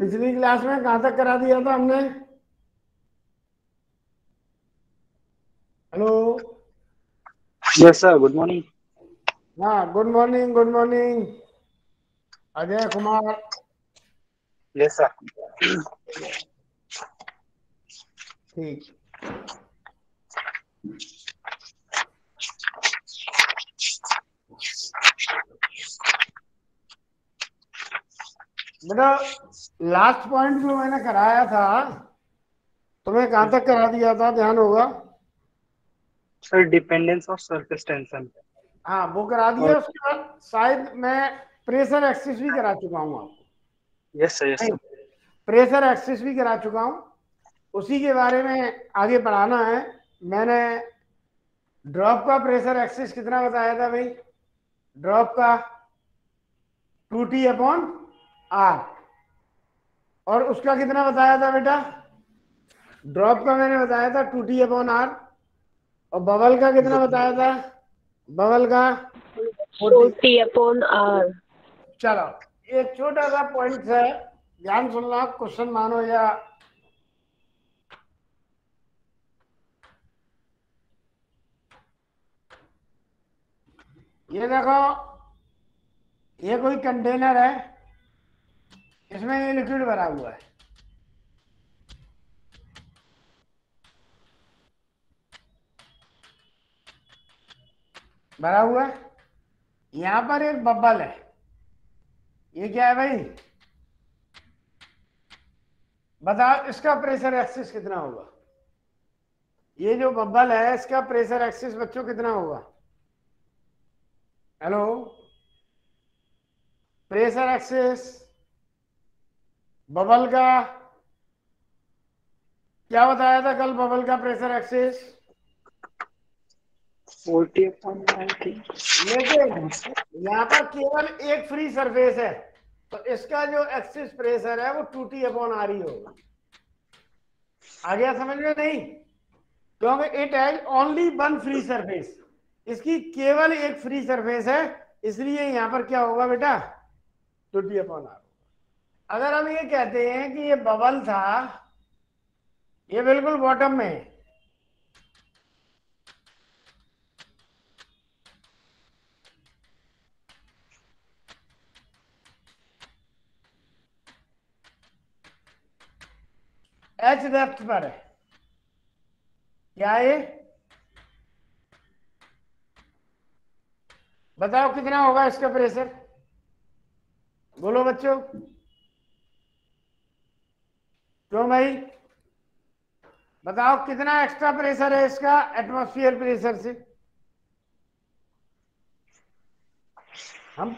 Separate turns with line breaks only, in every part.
पिछली क्लास में कहाँ तक करा दिया था हमने? Hello.
Yes sir, good morning.
हाँ, good morning, good morning Ajay Kumar.
Yes sir.
ठीक। बेटा, लास्ट पॉइंट जो मैंने कराया था तुम्हें कहाँ तक करा दिया था, ध्यान होगा?
Sir dependence of surface tension.
हाँ, वो करा
और
दिया। उसके बाद शायद मैं प्रेशर एक्सिस भी करा चुका हूँ आपको।
यस सर, यस
नहीं,
सर।
प्रेशर एक्सिस भी करा चुका हूँ। उसी के बारे में आगे बढ़ाना है। मैंने ड्रॉप का प्रेशर एक्सिस कितना बताया था भाई? ड्रॉप का 2T/R। और उसका कितना बताया था बेटा? ड्रॉप का मैंने बताया था 2T/R। और बबल का कितना बताया था? बबल का 40।
40/R।
चलो, एक छोटा सा पॉइंट है, ध्यान सुनना, क्वेश्चन मानो या ये देखो, ये कोई कंटेनर है, इसमें ये लिक्विड भरा हुआ है। भरा हुआ है। यहां पर एक बबल है। ये क्या है भाई? बताओ इसका प्रेशर एक्सिस कितना होगा? ये जो बबल है इसका प्रेशर एक्सिस बच्चों कितना होगा? हेलो, प्रेशर एक्सिस बबल का क्या बताया था कल? बबल का प्रेशर एक्सिस
40/90।
लेकिन यहाँ पर केवल एक फ्री सरफेस है, तो इसका जो एक्सिस प्रेशर है वो 2T/R ही होगा। आ गया समझ में? नहीं, क्योंकि it has only one free surface. इसकी केवल एक फ्री सरफेस है, इसलिए यहां पर क्या होगा बेटा? 2T/R। अगर हम ये कहते हैं कि ये बबल था, ये बिल्कुल बॉटम में है, एच डेप्थ पर है, क्या है? बताओ कितना होगा इसका प्रेशर? बोलो बच्चों। क्यों भाई? बताओ कितना एक्स्ट्रा प्रेशर है इसका एटमॉस्फेयर प्रेशर से? हम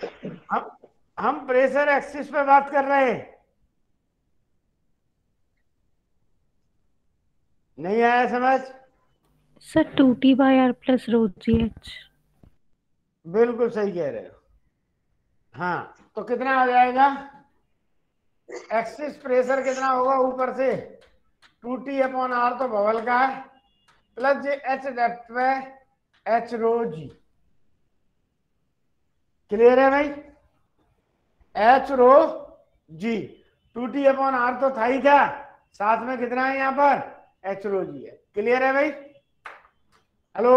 हम हम प्रेशर एक्सिस पे बात कर रहे हैं। नहीं आया समझ?
Sir 2T/R plus ρgh।
बिल्कुल सही कह रहे हो। हाँ, तो कितना आ जाएगा? एक्सिस प्रेशर कितना होगा ऊपर से? 2T/R तो बबल का है, प्लस जे एच डेप्थ पे H ρg। क्लियर है भाई? H ρg 2T/R तो था ही था, साथ में कितना है यहाँ पर? H ρg है। क्लियर है भाई? Hello,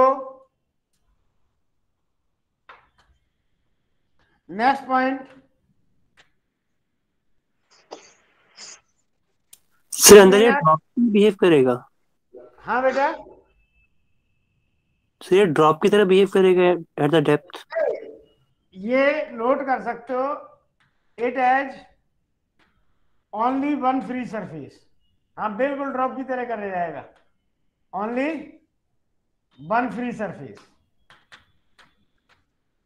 next point.
सर अंदर ये ड्रॉप बिहेव करेगा?
हाँ बेटा,
सर ये ड्रॉप की तरह बिहेव करेगा एट द डेप्थ?
ये नोट कर सकते हो, it has only one free surface. हाँ, बिल्कुल ड्रॉप की तरह कर जाएगा, ओनली वन फ्री सरफेस।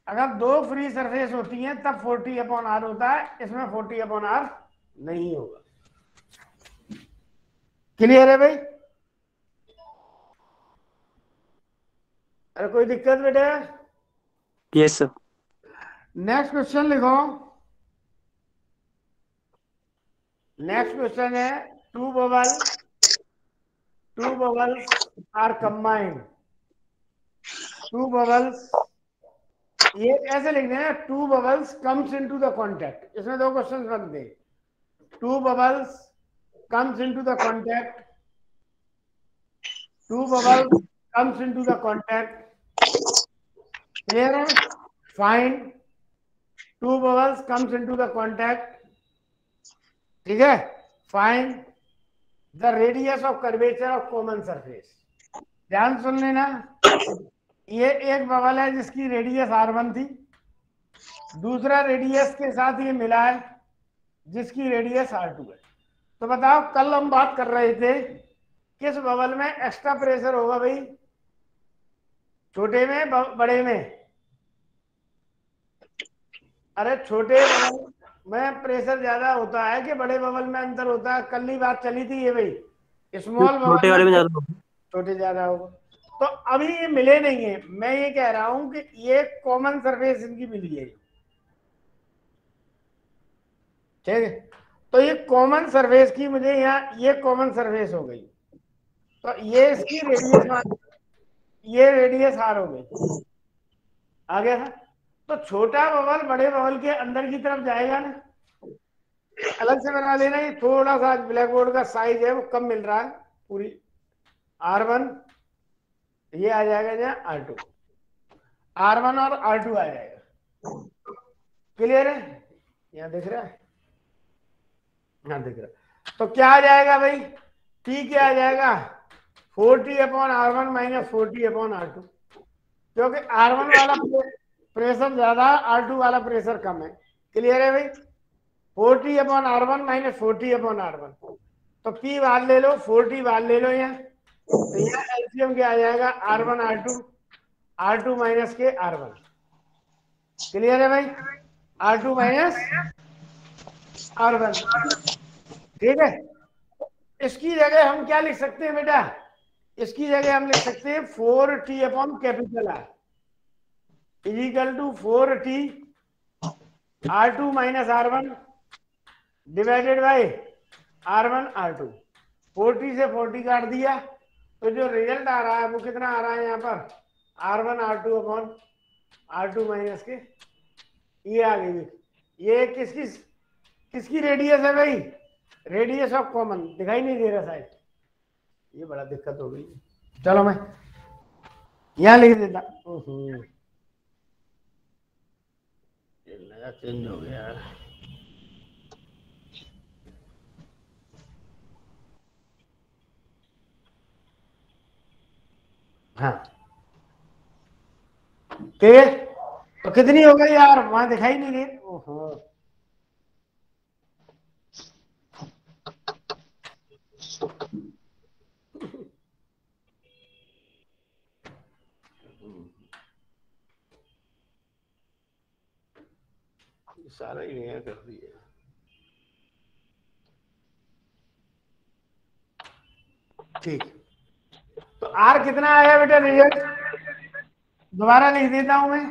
अगर दो फ्री सरफेस होती हैं तब 40/R होता है, इसमें 40/R नहीं होगा। क्लियर है भाई? अरे कोई दिक्कत बेटा?
Yes sir.
नेक्स्ट क्वेश्चन लिखो। नेक्स्ट क्वेश्चन है, two bubbles are combined. Two bubbles, ये ऐसे लिख देना, two bubbles comes into the contact. इसमें दो क्वेश्चन बनते हैं। 2 bubbles comes into the contact. 2 bubbles comes into the contact. Clear है? Find 2 bubbles comes into the contact. ठीक है? Find the radius of curvature of common surface. ध्यान सुन लेना, ये एक बबल है जिसकी रेडियस R1 थी, दूसरा रेडियस के साथ ये मिला है जिसकी रेडियस R2 है। तो बताओ, कल हम बात कर रहे थे किस बबल में एक्स्ट्रा प्रेशर होगा भाई, छोटे में बड़े में? अरे छोटे बबल में प्रेशर ज्यादा होता है कि बड़े बबल में अंतर होता है? कल ही बात चली थी ये भाई, स्मॉल
छोटे वाले में ज्यादा
छोटे ज्यादा होगा। तो अभी ये मिले नहीं है, मैं ये कह रहा हूं कि ये कॉमन सरफेस इनकी मिली है, ठीक है? तो ये कॉमन सरफेस की मुझे यहाँ ये कॉमन सरफेस हो गई, तो ये इसकी रेडियस, ये रेडियस R हो गई, आ गया था। तो छोटा बबल बड़े बबल के अंदर की तरफ जाएगा ना, अलग से बना लेना। ये थोड़ा सा ब्लैक बोर्ड का साइज है वो कम मिल रहा है, पूरी R1 ये आ जाएगा जहाँ R2, R1 और R2 आ जाएगा। क्लियर है? यहाँ दिख रहा है, यहाँ दिख रहा है। तो क्या आ जाएगा भाई, P क्या आ जाएगा, 40/R1 माइनस 40/R2, क्योंकि R1 वाला प्रेशर ज्यादा, R2 वाला प्रेशर कम है। क्लियर है भाई? 40/R1 माइनस 40/R1, तो P बाहर ले लो, 40 बाहर ले लो यहाँ, तो यहाँ एलसीएम क्या आ जाएगा, R1 R2, R2 माइनस के R1। क्लियर है भाई? R2 माइनस R1, ठीक है? इसकी जगह हम क्या लिख सकते हैं बेटा, इसकी जगह हम लिख सकते हैं 4T/R is equal to 4T R2 minus R1 divided by R1 R2। 40 से 40 काट दिया, तो जो रिजल्ट आ रहा है वो कितना आ रहा है यहाँ पर, R1 R2 माइनस के, ये आ गई। ये किसकी रेडियस है भाई, रेडियस ऑफ कॉमन, दिखाई नहीं दे रहा शायद, ये बड़ा दिक्कत हो गई। चलो मैं यहाँ लिख देता, नया चेंज हो गया यार। हाँ ठीक है, तो कितनी हो गई यार, वहां दिखाई नहीं दे। ओहो, सारा ही नया कर दिया। ठीक, तो R कितना आया बेटा रिजल्ट, दोबारा लिख देता हूं मैं,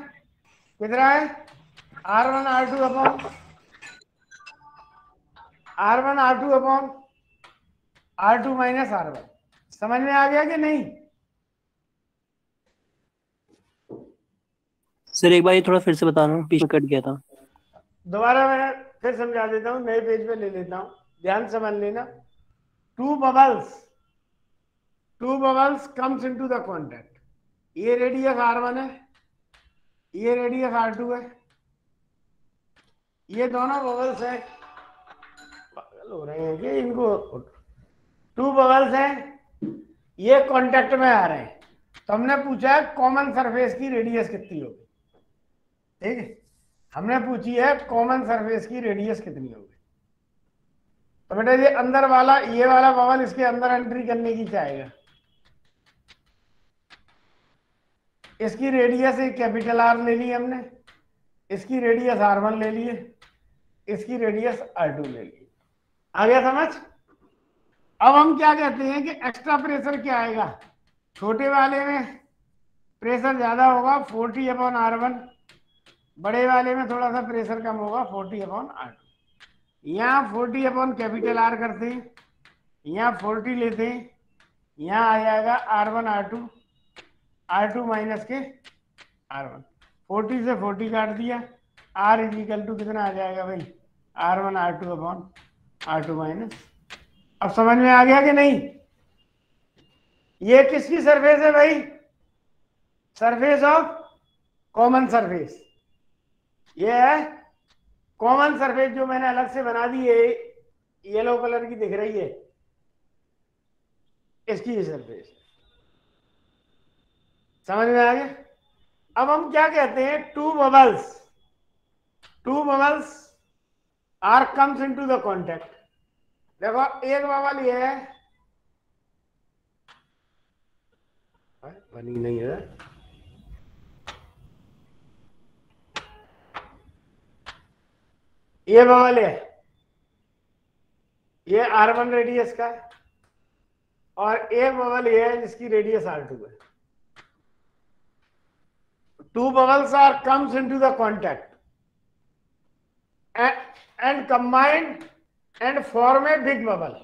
कितना है, R1 R2 माइनस R1। समझ में आ गया कि नहीं?
सर एक बार ये थोड़ा फिर से बताना, बीच में कट गया था।
दोबारा मैं फिर समझा देता हूँ, नए पेज पे ले लेता हूँ, ध्यान समझ लेना। Two bubbles comes into the contact, ये रेडियस R1 है, ये रेडियस R2 है, ये दोनों बबल्स हैं, पागल हो रहे हैं कि इनको, 2 बबल्स हैं, ये कॉन्टैक्ट में आ रहे हैं। तो हमने पूछा है कॉमन सरफेस की रेडियस कितनी होगी, ठीक है? हमने पूछी है कॉमन सरफेस की रेडियस कितनी होगी। तो बेटा ये अंदर वाला, ये वाला बबल इसके अंदर एंट्री करने की चाहेगा, इसकी रेडियस एक कैपिटल R ले ली हमने, इसकी रेडियस R1 ले लिए, इसकी रेडियस R2 ले ली। आ गया समझ? अब हम क्या कहते हैं कि एक्स्ट्रा प्रेशर क्या आएगा, छोटे वाले में प्रेशर ज्यादा होगा 40/R1, बड़े वाले में थोड़ा सा प्रेशर कम होगा 40/R2। यहाँ 40 कैपिटल R करते हैं, यहाँ 40 लेते हैं, यहाँ आ जाएगा R1 R2 माइनस के R1, 40 से 40 काट दिया, R इज इक्वल टू कितना आ जाएगा भाई, R1 R2 R2 माइनस। अब समझ में आ गया कि नहीं? ये किसकी सरफेस है भाई? Surface of common surface. ये है कॉमन सरफेस जो मैंने अलग से बना दी है, येलो कलर की दिख रही है, इसकी ये सरफेस है। समझ में आ गया? अब हम क्या कहते हैं? Two bubbles are comes into the contact. देखो एक बबल ये है, बनी नहीं है, ये बबल है, ये R1 रेडियस का है, और एक बबल ये है जिसकी रेडियस R2 है। Two bubbles are comes into the contact and combined and form a big bubble.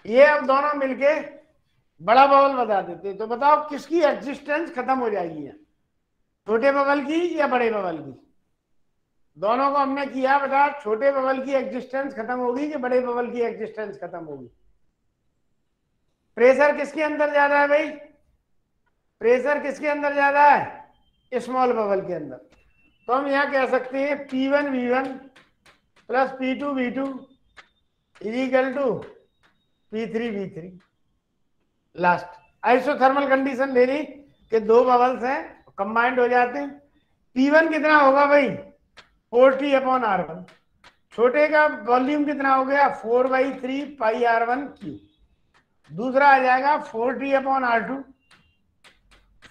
ये अब दोनों मिलके बड़ा बबल बता देते। तो बताओ किसकी एग्जिस्टेंस खत्म हो जाएगी है, छोटे बबल की या बड़े बबल की? दोनों को हमने किया, बता छोटे बबल की एग्जिस्टेंस खत्म होगी कि बड़े बबल की एग्जिस्टेंस खत्म होगी? प्रेशर किसके अंदर ज्यादा है भाई? प्रेशर किसके अंदर ज्यादा है? स्मॉल बबल के अंदर। तो हम यहां कह सकते हैं P1V1 plus P2V2 is equal to P3V3। Last isothermal condition ले ली कि दो बबल्स हैं, कंबाइंड हो जाते हैं। P1 कितना होगा भाई? 4T/R1। छोटे का वॉल्यूम कितना हो गया? 4/3 πr1 क्यूब। दूसरा आ जाएगा 4T/R2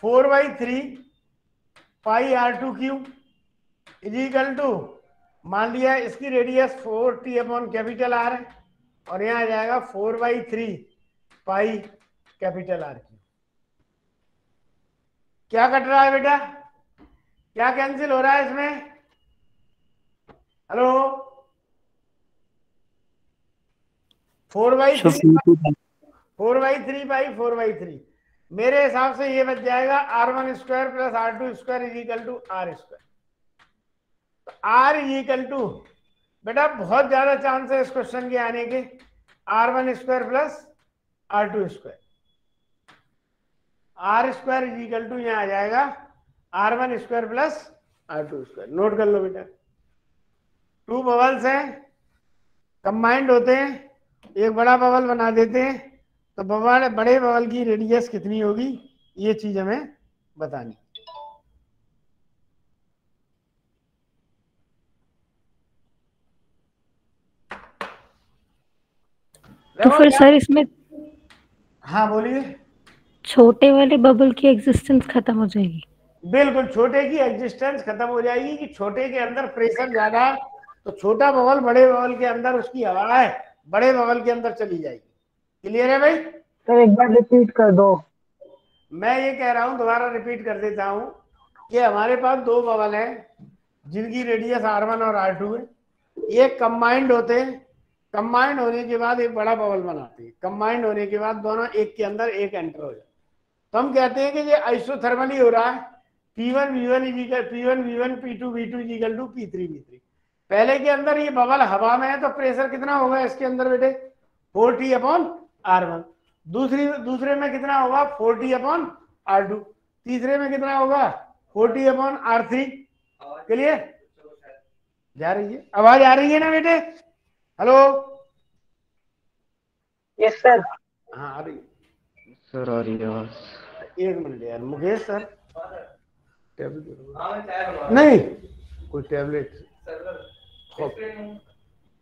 4/3 πr2 cube is equal to, मान लिया इसकी रेडियस 4T/R है, और यहां आ जाएगा 4/3 πR क्यूब। क्या कट रहा है बेटा? क्या कैंसिल हो रहा है इसमें? हेलो, 4/3 मेरे हिसाब से ये बच जाएगा R1² plus R2² is equal to R²। R is equal to, बेटा बहुत ज्यादा चांस है इस क्वेश्चन के आने के, R1² plus R2²। R² is equal to यहां आ जाएगा R1² प्लस R2²। नोट कर लो बेटा, टू बबल्स हैं, कंबाइंड होते हैं, एक बड़ा बबल बना देते हैं, तो बड़े बबल की रेडियस कितनी होगी, ये चीज हमें बतानी।
तो फिर सर इसमें
हाँ बोलिए।
छोटे वाले बबल की एग्जिस्टेंस खत्म हो जाएगी?
बिल्कुल, छोटे की एग्जिस्टेंस खत्म हो जाएगी कि छोटे के अंदर प्रेशर ज्यादा है, तो छोटा बबल बड़े बबल के अंदर उसकी हवा है, बड़े बबल के अंदर चली जाएगी। क्लियर है भाई?
सर एक बार रिपीट कर दो।
मैं ये कह रहा हूं, दोबारा रिपीट कर देता हूं कि हमारे पास दो बबल हैं जिनकी रेडियस R1 और R2 है। ये कंबाइंड होते हैं, कंबाइंड होने के बाद एक बड़ा बबल बनाते हैं, कंबाइंड होने के बाद दोनों एक के अंदर एक एंटर हो जाए, तो हम कहते हैं कि ये आइसोथर्मली हो रहा है। P1V1 P2V2 is equal to P3V3। पहले के अंदर ये बबल हवा में है, तो प्रेशर कितना होगा इसके अंदर बेटे? 4T/R1। दूसरे में कितना होगा? 4T/R2। तीसरे में कितना होगा? 4T/R3। क्लियर? जा रही है आवाज? आ रही है ना बेटे? हेलो?
Yes sir.
हाँ आ रही है
सर आ रही है आवाज।
एक मिनट यार मुकेश सर, टैबलेट नहीं, कोई टैबलेट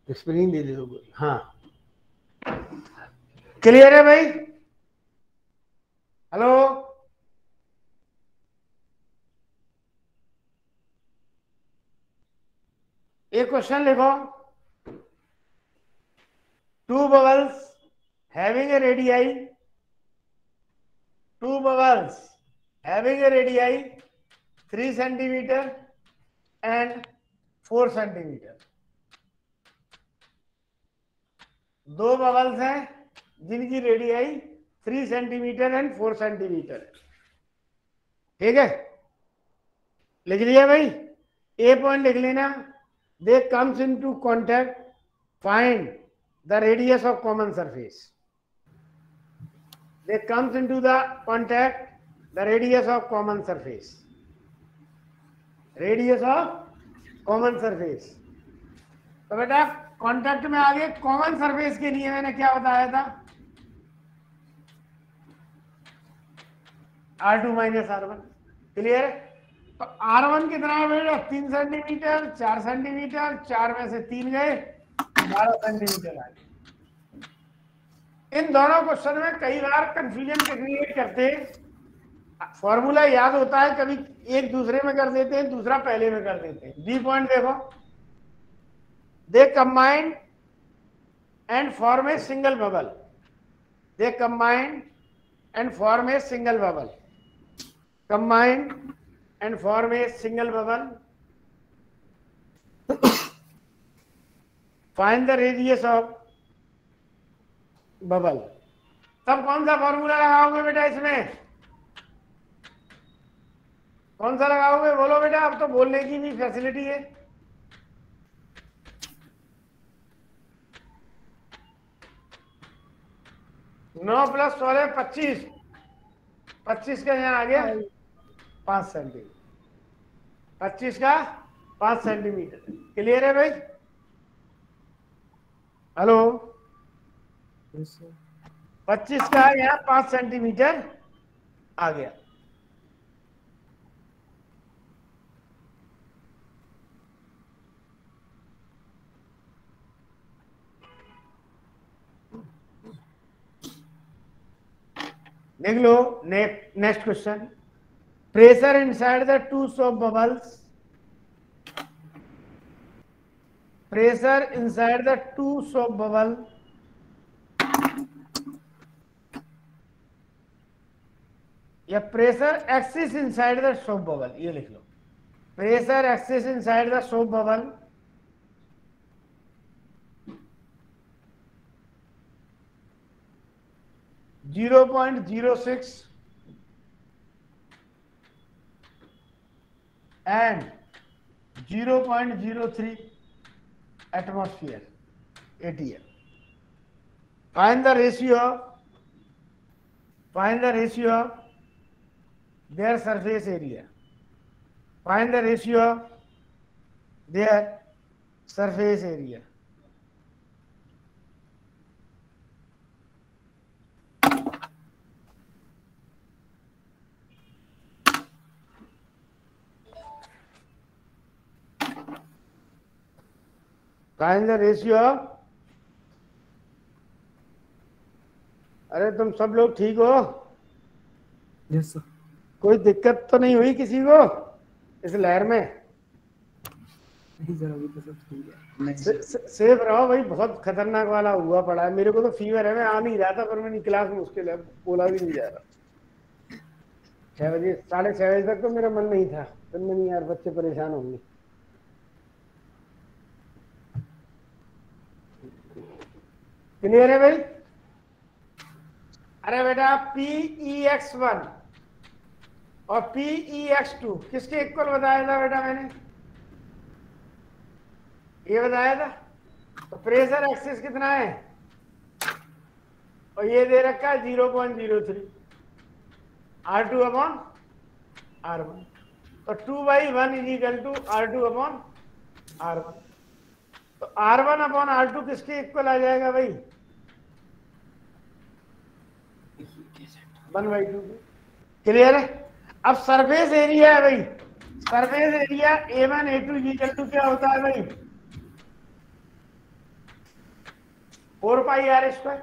स्प्रिंग दे दो। हाँ क्लियर है भाई? हेलो? एक क्वेश्चन लिखो, two bubbles having a radii 3 centimeter and 4 centimeter। दो बबल्स हैं जिनकी रेडियाई 3 सेंटीमीटर एंड 4 सेंटीमीटर है। ठीक है, लिख लिया भाई? ए पॉइंट लिख लेना, they comes into contact find the radius of common surface. They comes into the contact, the radius of common surface. Radius of common surface. तो बेटा कांटेक्ट में आगे कॉमन सरफेस के लिए मैंने क्या बताया था, R2 माइनस R1. क्लियर? तो R1 कितना है बेटा? 3 सेंटीमीटर, 4 सेंटीमीटर, 4 में से 3 गए, 12 सेंटीमीटर आ गए. इन दोनों क्वेश्चन में कई बार कंफ्यूजन क्रिएट करते हैं. फॉर्मूला याद होता है, कभी एक दूसरे में कर देते हैं, दूसरा पहले में कर देते हैं. बी पॉइंट देखो, they combine and form a single bubble. They combine and form a single bubble. Combine and form a single bubble. Find the radius of bubble. तब कौन सा फॉर्मूला लगाओगे बेटा इसमें? कौन सा लगाओगे? बोलो बेटा, अब तो बोलने की भी फैसिलिटी है. नौ प्लस 16 25. 25 का यहाँ आ गया 5 सेंटीमीटर. 25 का 5 सेंटीमीटर. क्लियर है भाई? हेलो, 25 का यहाँ 5 सेंटीमीटर आ गया. देख लो next question. Pressure inside the two soap bubbles. Pressure inside the two soap bubble या pressure excess inside the soap bubble. ये लिख लो, pressure excess inside the soap bubble. .06 and 0.03 atmosphere ATM. Find the ratio of their surface area. Find the ratio of their surface area. Find the ratio of. अरे तुम सब लोग ठीक हो?
Yes sir.
कोई दिक्कत तो नहीं हुई किसी को इस लहर में?
नहीं सर, अभी तो सब ठीक है.
सेफ रहो भाई, बहुत खतरनाक वाला हुआ पड़ा है. मेरे को तो फीवर है, मैं आ नहीं रहा था, पर मेरी क्लास मुश्किल है, बोला भी नहीं जा रहा. 6 बजे 6:30 बजे तक तो मेरा मन नहीं था. फिर नहीं यार, बच्चे परेशान होंगे. क्लियर है भाई? अरे बेटा PEX1 और PEX2 किसके इक्वल बताया था बेटा मैंने? ये बताया था. तो प्रेशर एक्सिस कितना है? और ये दे रखा है 0.03 R2 अपॉन R1. तो 2/1 = R2 अपॉन R1. तो R1 अपॉन R2 किसके इक्वल आ जाएगा भाई? 1/2. क्लियर है? अब सरफेस एरिया है भाई. सरफेस एरिया A1 A2 = क्या होता है भाई? 4πr².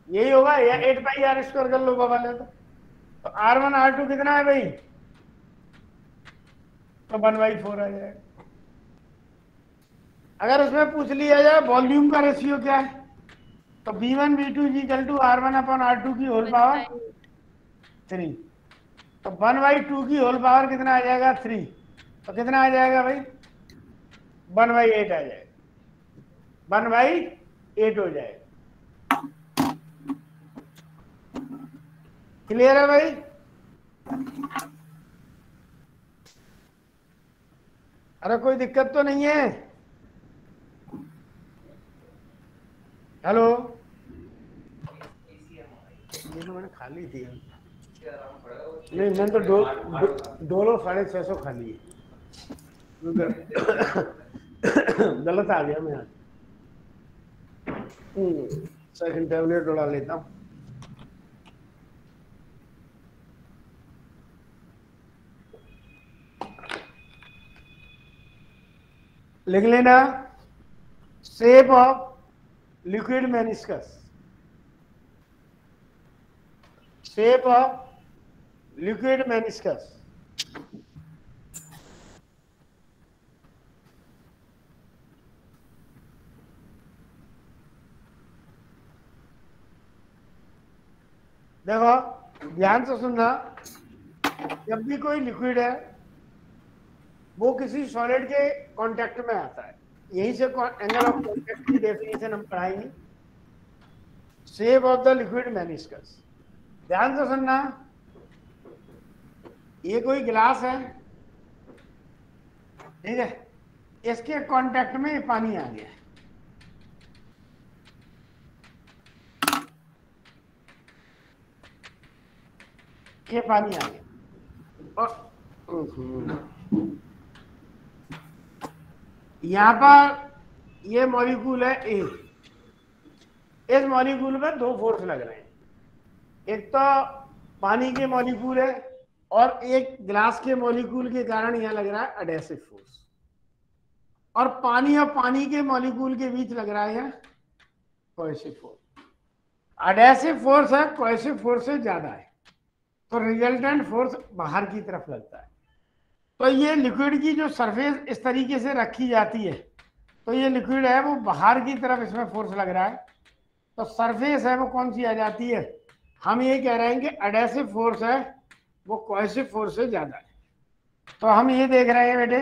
यही होगा, या 8πr² कर लो बबल है तो R1 R2 कितना है भाई? तो 1/4 आ जाएगा. अगर उसमें पूछ लिया जाए वॉल्यूम का रेशियो क्या है, तो V1 V2 = R1 upon R2 की होल पावर 3. तो 1/2 की होल पावर कितना आ जाएगा? 3. तो कितना आ जाएगा भाई? 1/8 आ जाएगा. 1/8 हो जाएगा. क्लियर है भाई? अरे कोई दिक्कत तो नहीं है? हेलो, ये तो मैंने खा ली थी। नहीं, मैंने तो डोलो 650 खा ली है। गलत आ गया मैं आज। सेकंड टैबलेट उड़ा लेता हूँ। लिख लेना, shape of liquid meniscus, shape of liquid meniscus. देखो ध्यान से सुनना, जब भी कोई लिक्विड है वो किसी सॉलिड के कांटेक्ट में आता है, यहीं से एंगल ऑफ कांटेक्ट की डेफिनेशन हम पढ़ाएंगे। Shape of the liquid meniscus, ध्यान से सुनना। ये कोई गिलास है, ठीक है, इसके कांटेक्ट में पानी आ गया, ये पानी आ गया और यहां पर ये मॉलिक्यूल है ए, इस मॉलिक्यूल में दो फोर्स लग रहे हैं, एक तो पानी के मॉलिक्यूल है और एक ग्लास के मॉलिक्यूल के कारण यहां लग रहा है एडेसिव फोर्स, और पानी के मॉलिक्यूल के बीच लग रहा है यहां कोहेसिव फोर्स। एडेसिव फोर्स है, कोहेसिव फोर्स से ज्यादा है, तो रिजल्टेंट फोर्स बाहर की तरफ लगता है। तो ये लिक्विड की जो सरफेस इस तरीके से रखी जाती है, तो ये लिक्विड है वो बाहर की तरफ इसमें फोर्स लग रहा है, तो सरफेस है वो कौन सी आ जाती है, हम ये कह रहे हैं कि एडेसिव फोर्स है वो कोहेसिव फोर्स से ज्यादा है। तो हम ये देख रहे हैं बेटे,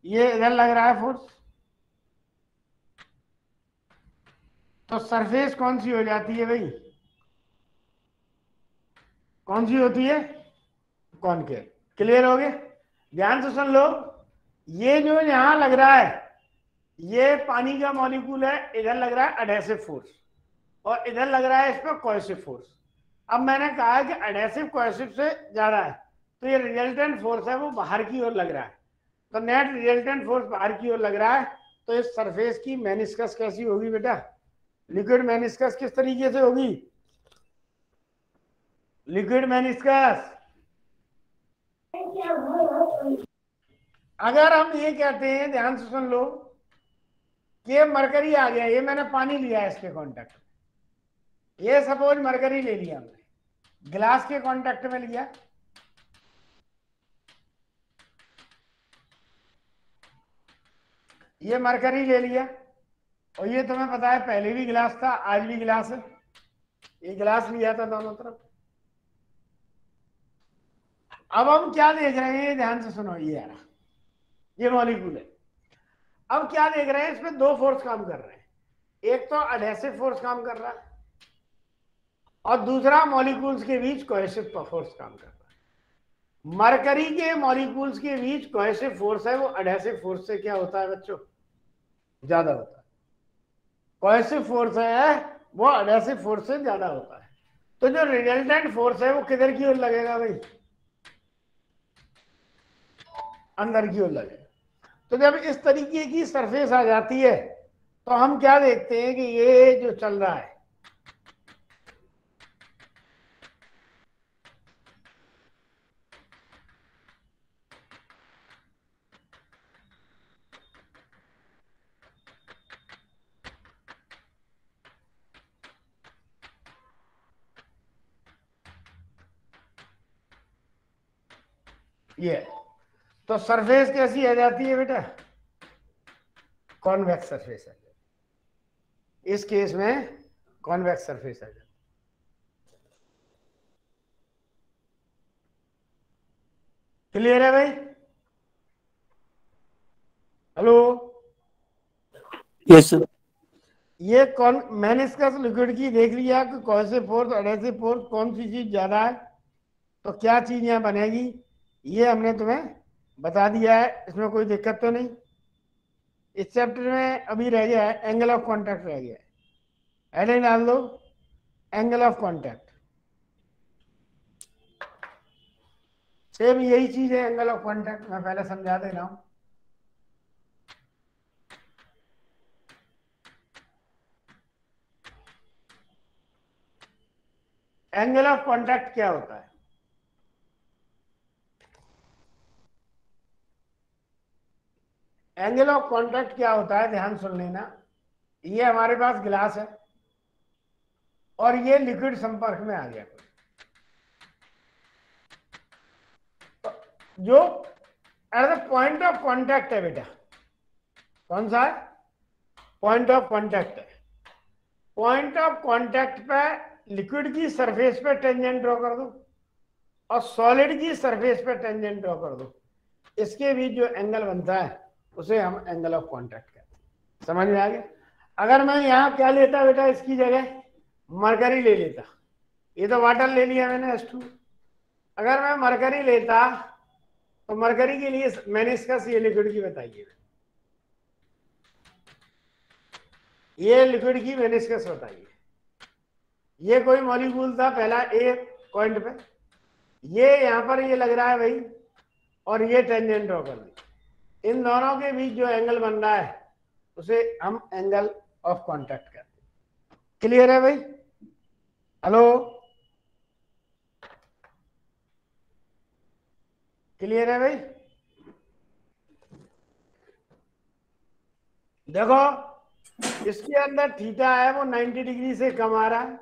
ये इधर लग रहा है फोर्स, तो सरफेस कौन सी हो जाती है भाई, कौन सी होती है, कॉनकेव। क्लियर हो गया? ध्यान से सुन लो, ये जो यहां लग रहा है ये पानी का मॉलिक्यूल है, इधर लग रहा है एडेसिव फोर्स और इधर लग रहा है इस पर कोहेसिव फोर्स। अब मैंने कहा कि एडेसिव कोहेसिव से ज्यादा है, तो ये रिजल्टेंट फोर्स है वो बाहर की ओर लग रहा है, तो नेट रिजल्टेंट फोर्स बाहर की ओर लग रहा है। तो इस सरफेस की मेनिस्कस कैसी होगी बेटा, लिक्विड मेनिस्कस किस तरीके से होगी, लिक्विड मेनिस्कस। अगर हम ये कहते हैं, ध्यान से सुन लो, ये मरकरी आ गया, ये मैंने पानी लिया है इसके कांटेक्ट में, ये सपोज मरकरी ले लिया हमने, ग्लास के कांटेक्ट में लिया, ये मरकरी ले लिया, और ये तुम्हें पता है पहले भी गिलास था, आज भी गिलास है, ये गिलास लिया था दोनों तरफ। अब हम क्या देख रहे हैं, ध्यान से सुनो, ये आ रहा, ये मॉलिक्यूल है। अब क्या देख रहे हैं, इसमें दो फोर्स काम कर रहे हैं, एक तो एडेसिव फोर्स काम कर रहा है और दूसरा मॉलिक्यूल्स के बीच कोहेसिव फोर्स काम कर रहा है। मरकरी के मॉलिक्यूल्स के बीच कोहेसिव फोर्स है वो एडेसिव फोर्स से क्या होता है बच्चों, ज्यादा होता है। कोहेसिव फोर्स है वो एडेसिव फोर्स से ज्यादा होता है, तो जो रिजल्टेंट फोर्स है वो किधर की ओर लगेगा भाई, अंदर की ओर लगेगा। तो जब इस तरीके की सरफेस आ जाती है तो हम क्या देखते हैं कि ये जो चल रहा है, ये तो सरफेस कैसी आ जाती है बेटा, कॉन्वेक्स सरफेस आ जाती है, इस केस में कॉन्वेक्स सरफेस आ जाती है। क्लियर है भाई? Hello,
yes sir.
ये कौन, मैंने इसका लिक्विड की देख लिया कि कोहेसिव फोर्स एडेसिव फोर्स कौन सी चीज ज्यादा है, तो क्या चीज यहां बनेगी ये हमने तुम्हें बता दिया है, इसमें कोई दिक्कत तो नहीं। इस चैप्टर में अभी रह गया है एंगल ऑफ कॉन्टैक्ट रह गया है, ऐसे डाल दो एंगल ऑफ कांटेक्ट। सेम यही चीज है एंगल ऑफ कांटेक्ट, मैं पहले समझा दे रहा हूं। एंगल ऑफ कांटेक्ट क्या होता है? एंगल ऑफ कांटेक्ट क्या होता है, ध्यान सुन लेना। ये हमारे पास गिलास है और ये लिक्विड संपर्क में आ गया कोई, तो जो at the point of contact है बेटा, कौन सा है? पॉइंट ऑफ कांटेक्ट है। पॉइंट ऑफ कांटेक्ट पे लिक्विड की सरफेस पे टेंजेंट ड्रॉ कर दो और सॉलिड की सरफेस पे टेंजेंट ड्रॉ कर दो, इसके बीच जो एंगल बनता है उसे हम एंगल ऑफ कांटेक्ट कहते हैं। समझ में आ गया? अगर मैं यहाँ क्या लेता बेटा, इसकी जगह मरकरी ले लेता, ये तो वाटर ले लिया मैंने H2। अगर मैं मरकरी लेता तो मरकरी के लिए मेनिस्कस ये लिक्विड की बताइए, ये लिक्विड की मेनिस्कस बताइए। ये कोई मॉलिक्यूल था पहला ए पॉइंट पे, ये यहाँ पर ये लग रहा है भाई, और ये टेंजेंट ड्रॉ कर दी। इन दोनों के बीच जो एंगल बन रहा है उसे हम एंगल ऑफ कांटेक्ट कहते हैं। क्लियर है भाई? हेलो, क्लियर है भाई? देखो इसके अंदर थीटा है वो 90 डिग्री से कम आ रहा है,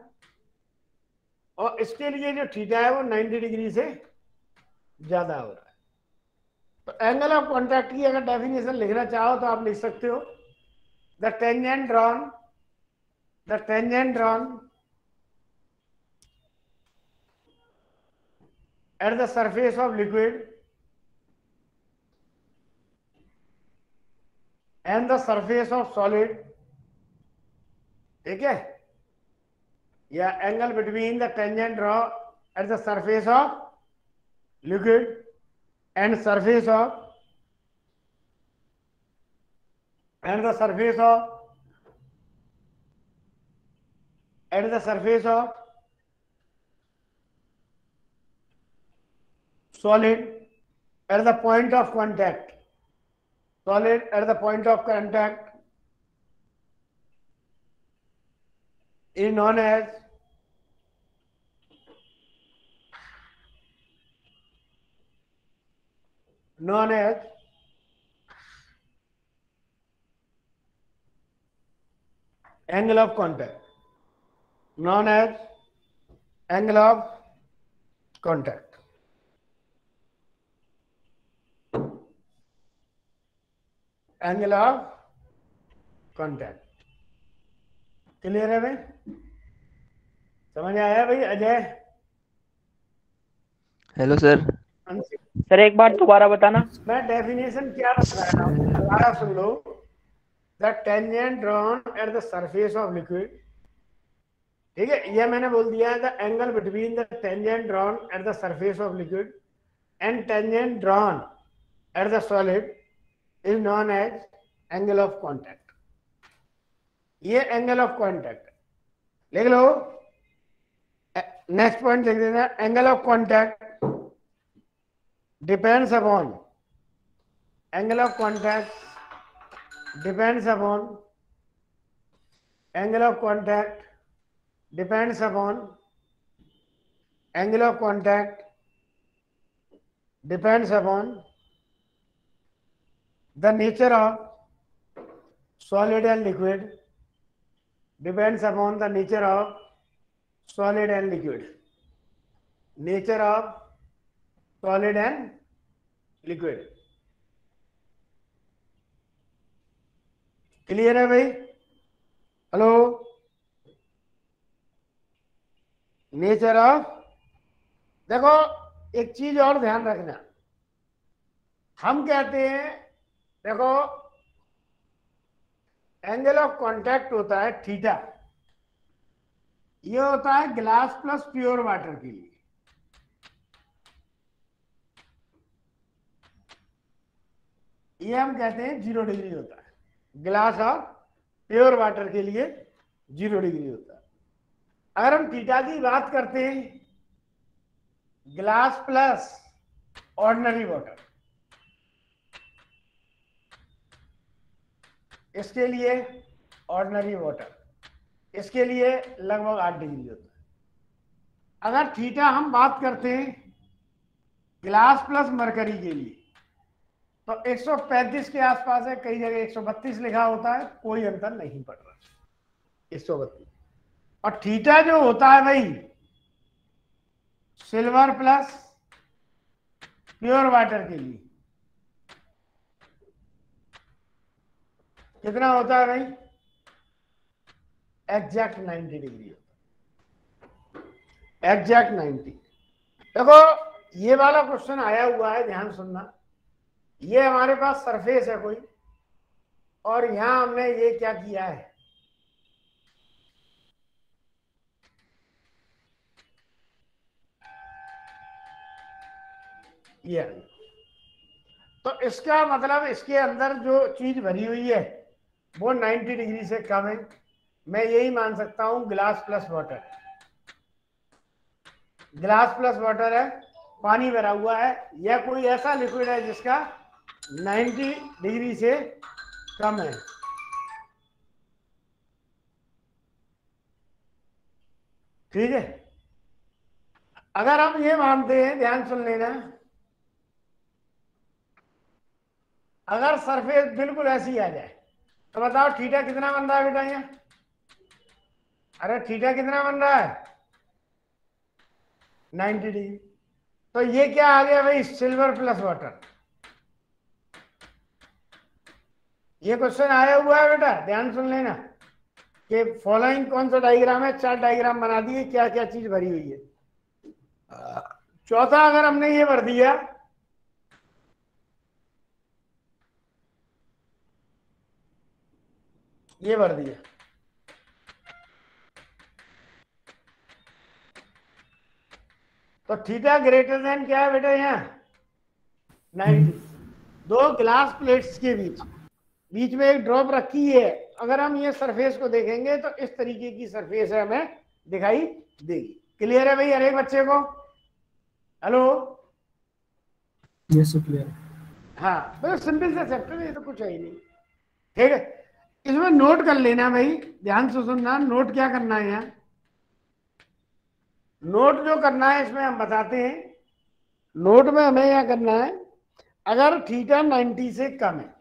और इसके लिए जो थीटा है वो 90 डिग्री से ज्यादा हो रहा है। तो एंगल ऑफ कांटेक्ट की अगर डेफिनेशन लिखना चाहो तो आप लिख सकते हो the tangent drawn at the surface of liquid and the surface of solid, ठीक है, या angle between the tangent draw at the surface of liquid and surface of at the surface of solid at the point of contact, solid at the point of contact is known as angle of contact, known as angle of contact. Angle of contact. Clear है भाई? समझ आया भाई? Ajay,
hello sir.
Sir एक बार दोबारा बताना।
मैं definition क्या बता रहा हूँ, दोबारा सुन लो। The tangent drawn at the surface of liquid, ठीक है, ये मैंने बोल दिया है the angle between the tangent drawn at the surface of liquid and tangent drawn at the solid is known as angle of contact. ये angle of contact लिख लो। नेक्स्ट पॉइंट लिख देना, angle of contact depends upon, angle of contact depends upon, angle of contact depends upon, angle of contact depends upon the nature of solid and liquid, depends upon the nature of solid and liquid, nature of solid and liquid. Clear है भाई? Hello, nature of, देखो एक चीज और ध्यान रखना, हम कहते हैं देखो एंगल ऑफ कांटेक्ट होता है थीटा, ये होता है ग्लास प्लस प्योर वाटर के लिए, ये हम कहते हैं 0 डिग्री होता है। ग्लास और प्योर वाटर के लिए 0 डिग्री होता है। अगर हम थीटा की बात करते हैं, ग्लास प्लस ऑर्डिनरी वाटर, इसके लिए ऑर्डिनरी वाटर, इसके लिए लगभग 8 डिग्री होता है। अगर थीटा हम बात करते हैं ग्लास प्लस मरकरी के लिए, तो 135 के आसपास है, कई जगह 132 लिखा होता है, कोई अंतर नहीं पड़ रहा, 132। और थीटा जो होता है भाई सिल्वर प्लस प्योर वाटर के लिए कितना होता है भाई? एग्जैक्ट 90 डिग्री होता है, एग्जैक्ट 90। देखो ये वाला क्वेश्चन आया हुआ है, ध्यान सुनना। ये हमारे पास सरफेस है कोई, और यहां हमने ये क्या किया है, ये, तो इसका मतलब इसके अंदर जो चीज भरी हुई है वो 90 डिग्री से कम है। मैं यही मान सकता हूं glass plus water, glass plus water है, पानी भरा हुआ है, या कोई ऐसा लिक्विड है जिसका 90 डिग्री से कम है। ठीक है, अगर हम ये मानते हैं, ध्यान सुन लेना, अगर सरफेस बिल्कुल ऐसी आ जाए तो बताओ थीटा कितना बन रहा है बेटा यहाँ? अरे थीटा कितना बन रहा है? 90 डिग्री। तो ये क्या आ गया भाई? Silver plus water. ये क्वेश्चन आया हुआ है बेटा, ध्यान सुन लेना कि फॉलोइंग कौन सा डायग्राम है, 4 डायग्राम बना दिए, क्या क्या चीज भरी हुई है। चौथा अगर हमने ये भर दिया, ये भर दिया, तो थीटा ग्रेटर देन क्या है बेटा यहाँ? 90। 2 ग्लास प्लेट्स के बीच में एक ड्रॉप रखी है। अगर हम ये सरफेस को देखेंगे तो इस तरीके की सरफेस है, हमें दिखाई देगी। क्लियर है भाई हर एक बच्चे को? Hello,
yes clear.
हाँ, तो सिंपल सा चैप्टर है, ये तो कुछ है ही नहीं। ठीक है, इसमें नोट कर लेना भाई, ध्यान से सुनना। नोट क्या करना है यहाँ, नोट जो करना है इसमें हम बताते हैं। नोट में हमें यह करना है, अगर थीटा 90 से कम है,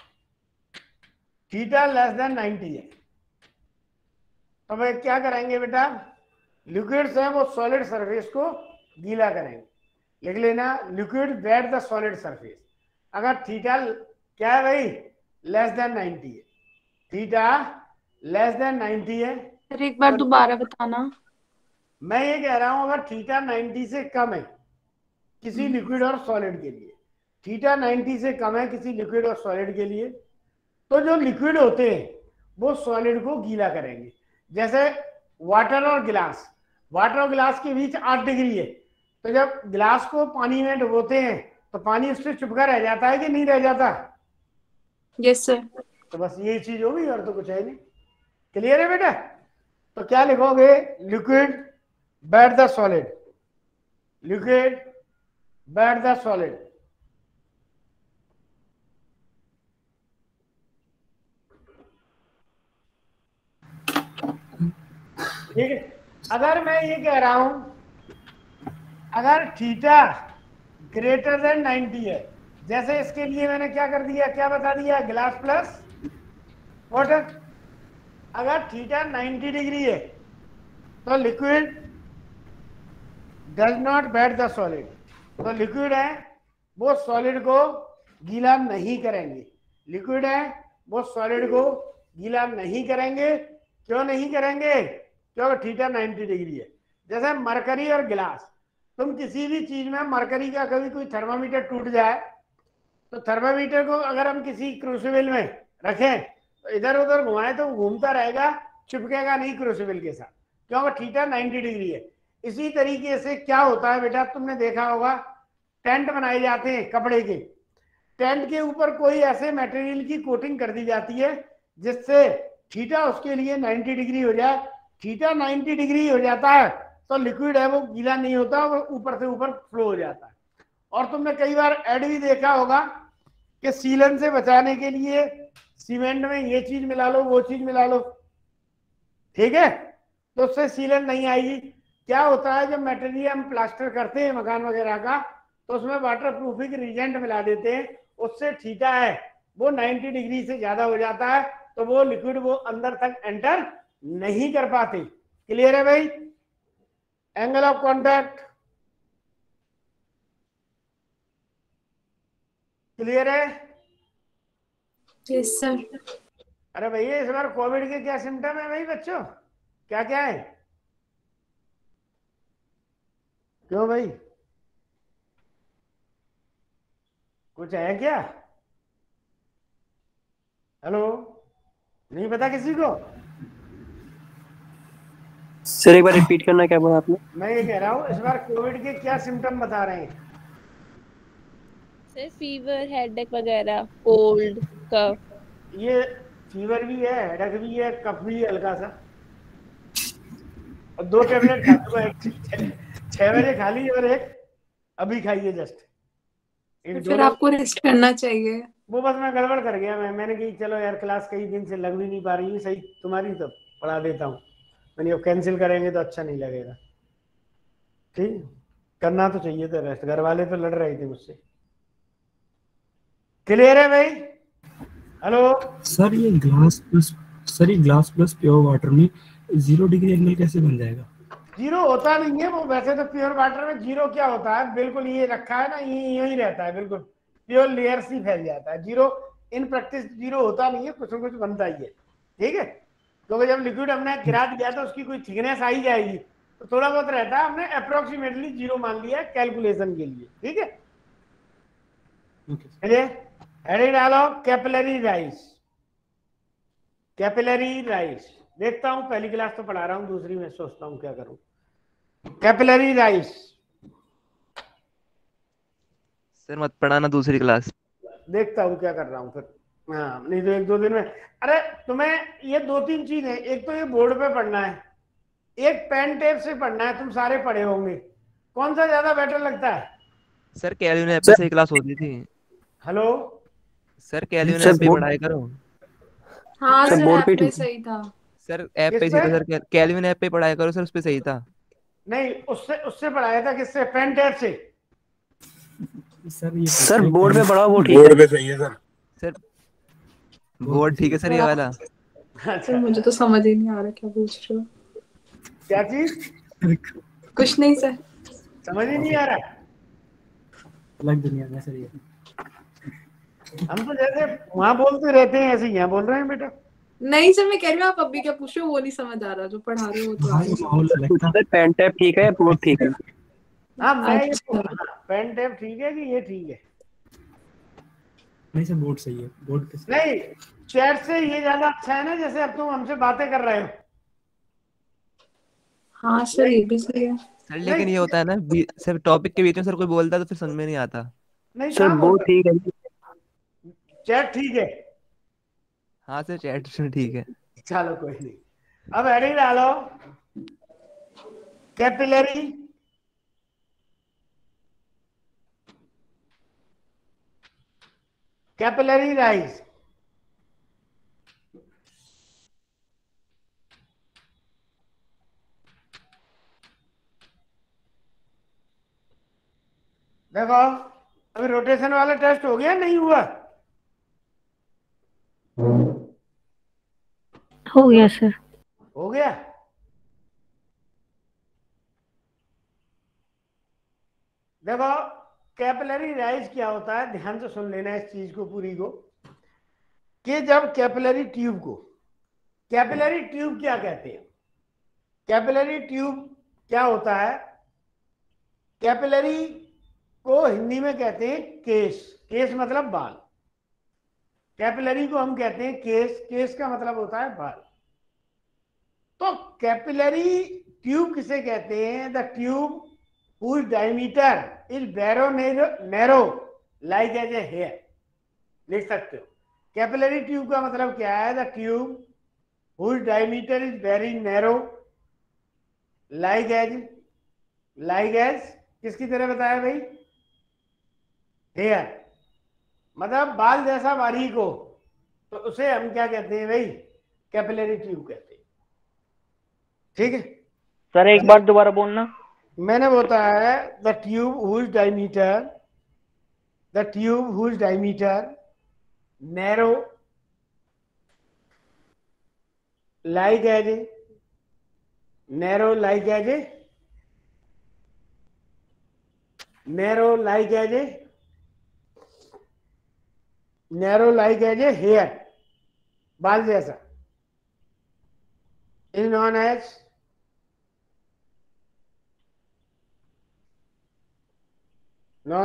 थीटा लेस देन 90 है, तो भाई क्या करेंगे बेटा? लिक्विड्स है वो सॉलिड सरफेस को गीला करेंगे। लिख लेना, liquid wet the solid surface. अगर थीटा क्या है भाई? लेस देन 90 है, थीटा लेस देन 90 है।
सर एक बार दोबारा बताना।
मैं ये कह रहा हूं अगर थीटा 90 से कम है किसी लिक्विड और सॉलिड के लिए, थीटा 90 से कम है किसी लिक्विड और सॉलिड के लिए, तो जो लिक्विड होते हैं वो सॉलिड को गीला करेंगे। जैसे वाटर और गिलास, वाटर और गिलास के बीच 8 डिग्री है, तो जब गिलास को पानी में डुबोते हैं तो पानी उससे चिपका रह जाता है कि नहीं रह जाता?
Yes sir.
तो बस यही चीज होगी और तो कुछ है नहीं। क्लियर है बेटा? तो क्या लिखोगे? Liquid bat the solid, liquid bat the solid. ठीक है, अगर मैं ये कह रहा हूं अगर थीटा ग्रेटर देन 90 है, जैसे इसके लिए मैंने क्या कर दिया, क्या बता दिया? Glass plus water. अगर थीटा 90 डिग्री है तो liquid does not bat the solid, तो लिक्विड है वो सॉलिड को गीला नहीं करेंगे, लिक्विड है वो सॉलिड को गीला नहीं करेंगे। क्यों नहीं करेंगे? क्योंकि थीटा 90 डिग्री है। जैसे मरकरी और गिलास, तुम किसी भी चीज में मरकरी का कभी कोई थर्मामीटर टूट जाए तो थर्मामीटर को अगर हम किसी क्रूसिबल में रखें तो इधर उधर घुमाएं तो घूमता रहेगा, चिपकेगा नहीं क्रूसिबल के साथ, क्योंकि थीटा 90 डिग्री है। इसी तरीके से क्या होता है बेटा, तुमने देखा होगा टेंट बनाए जाते हैं कपड़े के, टेंट के ऊपर कोई ऐसे मटेरियल की कोटिंग कर दी जाती है जिससे थीटा उसके लिए 90 डिग्री हो जाए, थीटा 90 डिग्री हो जाता है तो लिक्विड है वो गीला नहीं होता, वो ऊपर से ऊपर फ्लो हो जाता है। और तुमने कई बार ऐड भी देखा होगा कि सीलन से बचाने के लिए सीमेंट में ये चीज मिला लो, वो चीज मिला लो, ठीक है, तो उससे सीलन नहीं आएगी। क्या होता है, जब मटेरियल हम प्लास्टर करते हैं मकान वगैरह का, तो उसमें वाटर प्रूफिंग रिजेंट मिला देते हैं, उससे थीटा है वो 90 डिग्री से ज्यादा हो जाता है, तो वो लिक्विड वो अंदर तक एंटर नहीं कर पाते। क्लियर है भाई? एंगल ऑफ कॉन्टैक्ट क्लियर है?
Yes sir.
अरे भैया इस बार कोविड के क्या सिम्टम है भाई बच्चों, क्या क्या है? क्यों भाई, कुछ है क्या? हेलो, नहीं पता किसी को?
सर एक बार रिपीट करना, क्या बोला आपने?
मैं ये कह रहा हूँ इस बार कोविड के क्या सिम्टम बता रहे हैं?
सर फीवर, हेडेक वगैरह, कोल्ड, कफ।
ये फीवर भी है, हेडेक भी है, कफ भी है हल्का सा, और 2 टेबलेट खा चुका, एक 6 बजे खा ली और एक अभी खाइए जस्ट।
फिर आपको रेस्ट करना चाहिए।
वो बस मैं गड़बड़ कर गया, मैंने कही चलो यार क्लास कई दिन से लग भी नहीं पा रही है सही तुम्हारी, तो पढ़ा देता हूँ। मैंने अब कैंसिल करेंगे तो अच्छा नहीं लगेगा, ठीक, करना तो चाहिए था रेस्ट, घर वाले तो लड़ रहे थे मुझसे। क्लियर है भाई? हेलो
सर ये ग्लास प्लस प्योर वाटर में 0 डिग्री एंगल कैसे बन जाएगा?
जीरो होता नहीं है वो, वैसे तो प्योर वाटर में जीरो क्या होता है, बिल्कुल ये रखा है ना, ये यही रहता है, बिल्कुल प्योर लेयर सी फैल जाता है। जीरो इन प्रैक्टिस जीरो होता नहीं है, कुछ ना कुछ बनता ही है, ठीक है, क्योंकि जब लिक्विड हमने गिरा दिया तो उसकी कोई थिकनेस आ ही जाएगी, तो थोड़ा बहुत रहता है, हमने अप्रोक्सीमेटली जीरो मान लिया कैलकुलेशन के लिए, ठीक है। चलिए हेडिंग डालो, कैपिलरी राइज। कैपिलरी राइज देखता हूं, पहली क्लास तो पढ़ा रहा हूं, दूसरी में सोचता हूं क्या करूं। कैपिलरी राइज
सर मत पढ़ाना दूसरी क्लास।
देखता हूं क्या कर रहा हूं फिर, हाँ नहीं तो 1-2 दिन में। अरे तुम्हें ये 2-3 चीज है, एक तो ये बोर्ड पे पढ़ना है, एक पेन टेप से पढ़ना है, तुम सारे पढ़े होंगे, कौन सा ज्यादा बेटर लगता है?
सर कैल्विन ऐप पे सही क्लास होती थी।
हेलो
सर कैल्विन ऐप पे पढ़ाई करो।
हाँ
सर,
सर
बोर्ड
ऐप
पे
में सही था।
सर ऐप पे
किस
सही था
पे?
सर, कैल्विन ऐप पे पढ़ाई करो सर, उस पे सही था।
नहीं उससे उससे पढ़ाया था, किससे? पेन टेप से।
सर बोर्ड पे पढ़ाओ, वो ठीक
बोर्ड
है।
पे सही है सर।
सर बोर्ड ठीक है सर, ये वाला।
सर मुझे तो समझ ही नहीं आ रहा क्या पूछ रहे हो।
क्या चीज?
कुछ नहीं सर,
समझ ही नहीं आ रहा।
अलग दुनिया में सर ये।
हम तो जैसे वहां बोलते रहते हैं ऐसे यहाँ बोल रहे हैं बेटा।
नहीं सर मैं कह रही हूँ आप अभी क्या पूछ रहे हो वो नहीं समझ आ रहा, जो पढ़ा रहे हो तो आ रहा
माहौल अलग था।
सर पेन टैप ठीक है, बोर्ड ठीक है।
हाँ मैं ये
अच्छा।
पेन टेप ठीक है कि ये ठीक है?
नहीं सर बोर्ड सही है, बोर्ड पे सही।
नहीं चैट से ये ज्यादा अच्छा है ना, जैसे अब तुम हमसे बातें कर रहे हो।
हाँ सर ये भी सही है।
सर लेकिन ये होता है ना सर, टॉपिक के बीच में सर कोई बोलता है तो फिर समझ में नहीं आता।
नहीं
सर बोर्ड ठीक है।
चैट ठीक है।
हाँ सर चैट ठीक है।
चलो कोई नहीं, अब हेडिंग डालो, कैपिलरी कैपिलरी राइज। देखो अभी रोटेशन वाला टेस्ट हो गया नहीं हुआ?
हो गया सर।
हो गया। देखो कैपिलरी राइज क्या होता है, ध्यान से सुन लेना इस चीज को पूरी को, कि जब कैपिलरी ट्यूब को, कैपिलरी ट्यूब क्या कहते हैं? कैपिलरी ट्यूब क्या होता है? कैपिलरी को हिंदी में कहते हैं केस, केस मतलब बाल। कैपिलरी को हम कहते हैं केस, केस का मतलब होता है बाल। तो कैपिलरी ट्यूब किसे कहते हैं? The tube whose diameter is very narrow like as a hair। लिख सकते हो कैपिलरी ट्यूब का मतलब क्या है? The tube whose diameter is very narrow like as किसकी तरह बताया भाई? हेयर, मतलब बाल जैसा बारीक हो, तो उसे हम क्या कहते हैं भाई? कैपिलरी ट्यूब कहते हैं। ठीक है
सर एक बार दोबारा बोलना।
मैंने बताया है the tube whose diameter narrow like as hair, बाल जैसा, is known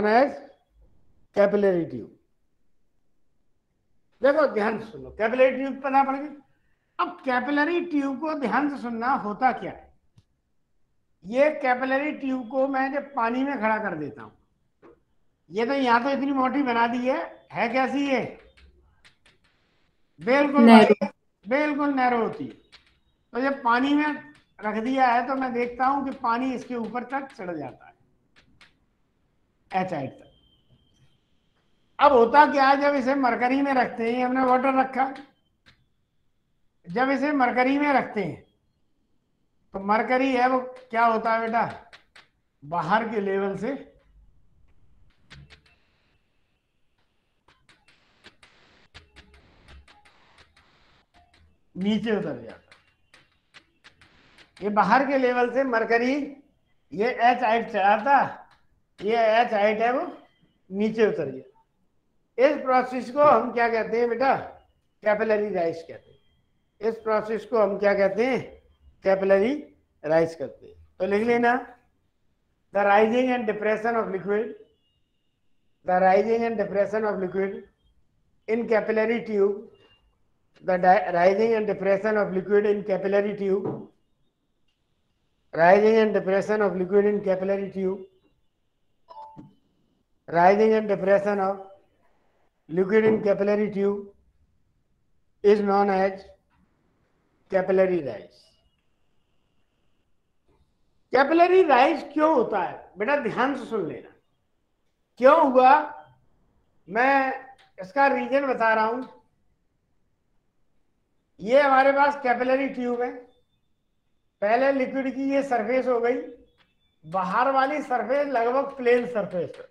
as capillary tube. देखो ध्यान से सुनो, कैपिलरी ट्यूब पता पड़ गई। अब कैपिलरी ट्यूब को ध्यान से सुनना, होता क्या है? ये कैपिलरी ट्यूब को मैं जब पानी में खड़ा कर देता हूं, ये तो यहां तो इतनी मोटी बना दी है कैसी है? बिल्कुल नैरो होती है। तो जब पानी में रख दिया है तो मैं देखता हूं कि पानी इसके ऊपर तक चढ़ जाता है, H8 तक। अब होता क्या है, जब इसे मरकरी में रखते हैं, हमने वाटर रखा, जब इसे मरकरी में रखते हैं तो मरकरी है वो क्या होता है बेटा? बाहर के लेवल से नीचे उतर जाता है। ये बाहर के लेवल से मरकरी, ये H8 चढ़ाता, ये H8 है वो नीचे उतर गया। इस प्रोसेस को हम क्या कहते हैं बेटा? कैपिलरी राइज कहते हैं। इस प्रोसेस को हम क्या कहते हैं? कैपिलरी राइज करते हैं। तो लिख लेना, the rising and depression of liquid in capillary tube, the rising and depression of liquid in capillary tube, rising and depression of liquid in capillary tube, rising and depression of liquid in capillary tube is known as capillary rise. Capillary rise क्यों होता है बेटा? ध्यान से सुन लेना, क्यों हुआ मैं इसका रीजन बता रहा हूं। ये हमारे पास कैपिलरी ट्यूब है, पहले लिक्विड की ये सरफेस हो गई, बाहर वाली सरफेस लगभग प्लेन सरफेस है।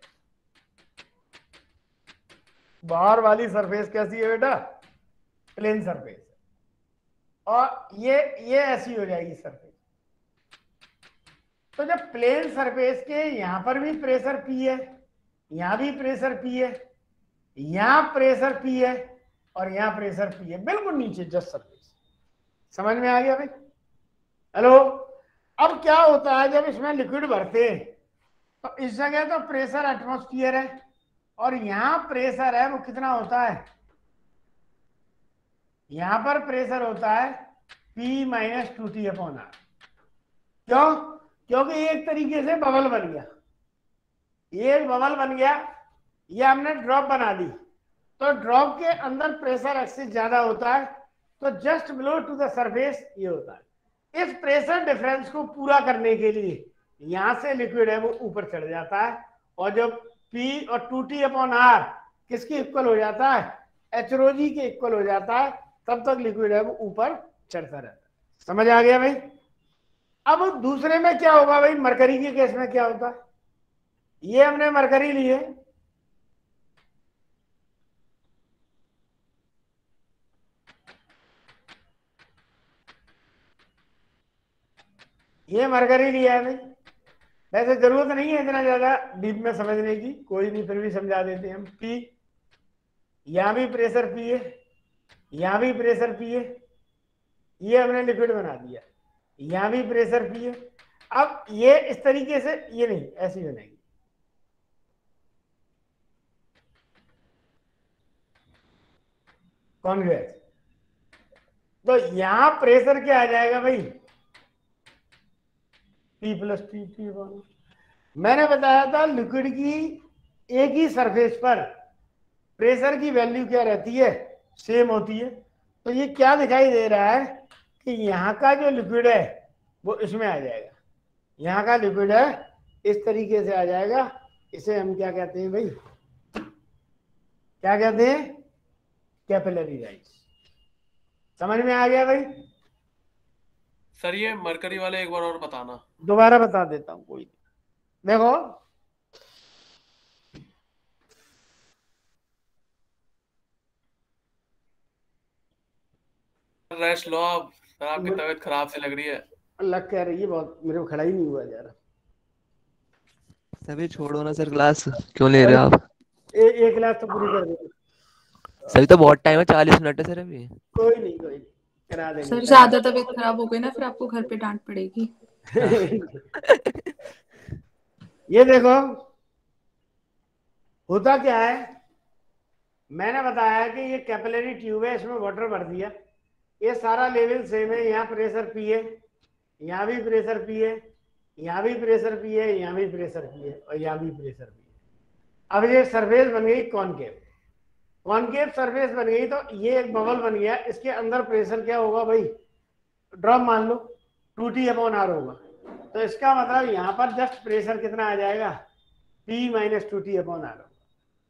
बाहर वाली सरफेस कैसी है बेटा? Plane surface. और ये ऐसी हो जाएगी सरफेस। तो जब प्लेन सरफेस के यहां पर भी प्रेशर P है, यहां भी प्रेशर P है, यहां प्रेशर P है और यहां प्रेशर P है, बिल्कुल नीचे जस्ट सरफेस। समझ में आ गया भाई? हेलो। अब क्या होता है, जब इसमें लिक्विड भरते हैं तो इस जगह तो प्रेशर एटमॉस्फेयर है और यहां प्रेशर है वो कितना होता है? यहां पर प्रेशर होता है P - 2T/R। क्यों? क्योंकि एक तरीके से बबल बन गया, ये बबल बन गया, ये हमने ड्रॉप बना दी। तो ड्रॉप के अंदर प्रेशर एक्सिस ज्यादा होता है, तो just below to the surface ये होता है। इस प्रेशर डिफरेंस को पूरा करने के लिए यहां से लिक्विड है वो ऊपर चढ़ जाता है, और जब P और 2T/R किसके इक्वल हो जाता है? HROG के इक्वल हो जाता है, तब तक लिक्विड है वो ऊपर चढ़ता रहता है। समझ आ गया भाई? अब दूसरे में क्या होगा भाई? मरकरी के केस में क्या होता है? ये हमने मरकरी ली है, ये मरकरी लिया है भाई। वैसे जरूरत नहीं है इतना ज्यादा डीप में समझने की, कोई नहीं, फिर भी समझा देते हैं हम। P, यहां भी प्रेशर P है, यहां भी प्रेशर P है, ये हमने लिक्विड बना दिया, यहां भी प्रेशर P है। अब ये इस तरीके से, ये नहीं, ऐसी बनेगी। कॉन्वेक्स। तो यहां प्रेशर क्या आ जाएगा भाई? P + T। मैंने बताया था लिक्विड की एक ही सरफेस पर प्रेशर की वैल्यू क्या रहती है? सेम होती है। तो ये क्या दिखाई दे रहा है कि यहाँ का जो लिक्विड है वो इसमें आ जाएगा, यहाँ का लिक्विड है, इस तरीके से आ जाएगा। इसे हम क्या कहते हैं भाई, क्या कहते हैं, कैपिलरी राइज। समझ में आ गया भाई?
सर ये मरकरी वाले एक बार और बताना।
दोबारा बता देता हूँ, कोई नहीं। देखो
रेस्ट लो आप, सर आपकी तबीयत खराब सी लग रही है।
लग कह रही है बहुत, मेरे को खड़ा ही नहीं हुआ जा रहा।
सभी छोड़ो ना सर, क्लास क्यों ले रहे हो आप?
एक क्लास तो पूरी कर दो
सभी, तो बहुत टाइम है, 40 मिनट है सर अभी।
कोई नहीं करा देंगे
सर ज्यादा तबीयत खराब हो गई ना, फिर आपको घर पे डांट पड़ेगी।
ये देखो होता क्या है, मैंने बताया कि ये कैपिलरी ट्यूब है, इसमें वाटर भर दिया, ये सारा लेवल सेम है। यहाँ प्रेशर पी है, यहाँ भी प्रेशर पी है, यहाँ भी प्रेशर पी है, यहाँ भी प्रेशर पी है, और यहाँ भी प्रेशर पी है। अब ये सरफेस बन गई कॉनकेव, कॉनकेव सरफेस बन गई, तो ये एक बबल बन गया। इसके अंदर प्रेशर क्या होगा भाई, ड्रॉप मान लो 2T/R होगा। तो इसका मतलब यहाँ पर जस्ट प्रेशर कितना आ जाएगा, P - 2T/R।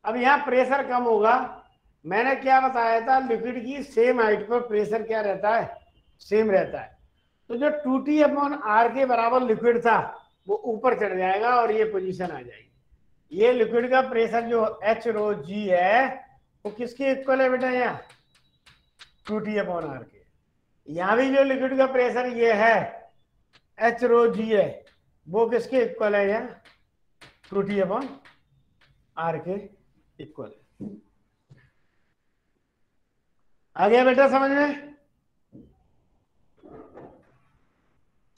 अब यहाँ प्रेशर कम होगा। मैंने क्या बताया था, लिक्विड की सेम हाइट पर प्रेशर क्या रहता है, सेम रहता है। तो जो 2T/R के बराबर लिक्विड था वो ऊपर चढ़ जाएगा और ये पोजीशन आ जाएगी। ये लिक्विड का प्रेशर जो HρG है वो किसके इक्वल है बेटा, यहाँ 2T/R के। यहाँ भी जो लिक्विड का प्रेशर ये है HρG है, वो किसके इक्वल है, यहाँ 2T/R के इक्वल है। आ गया बेटा समझ में?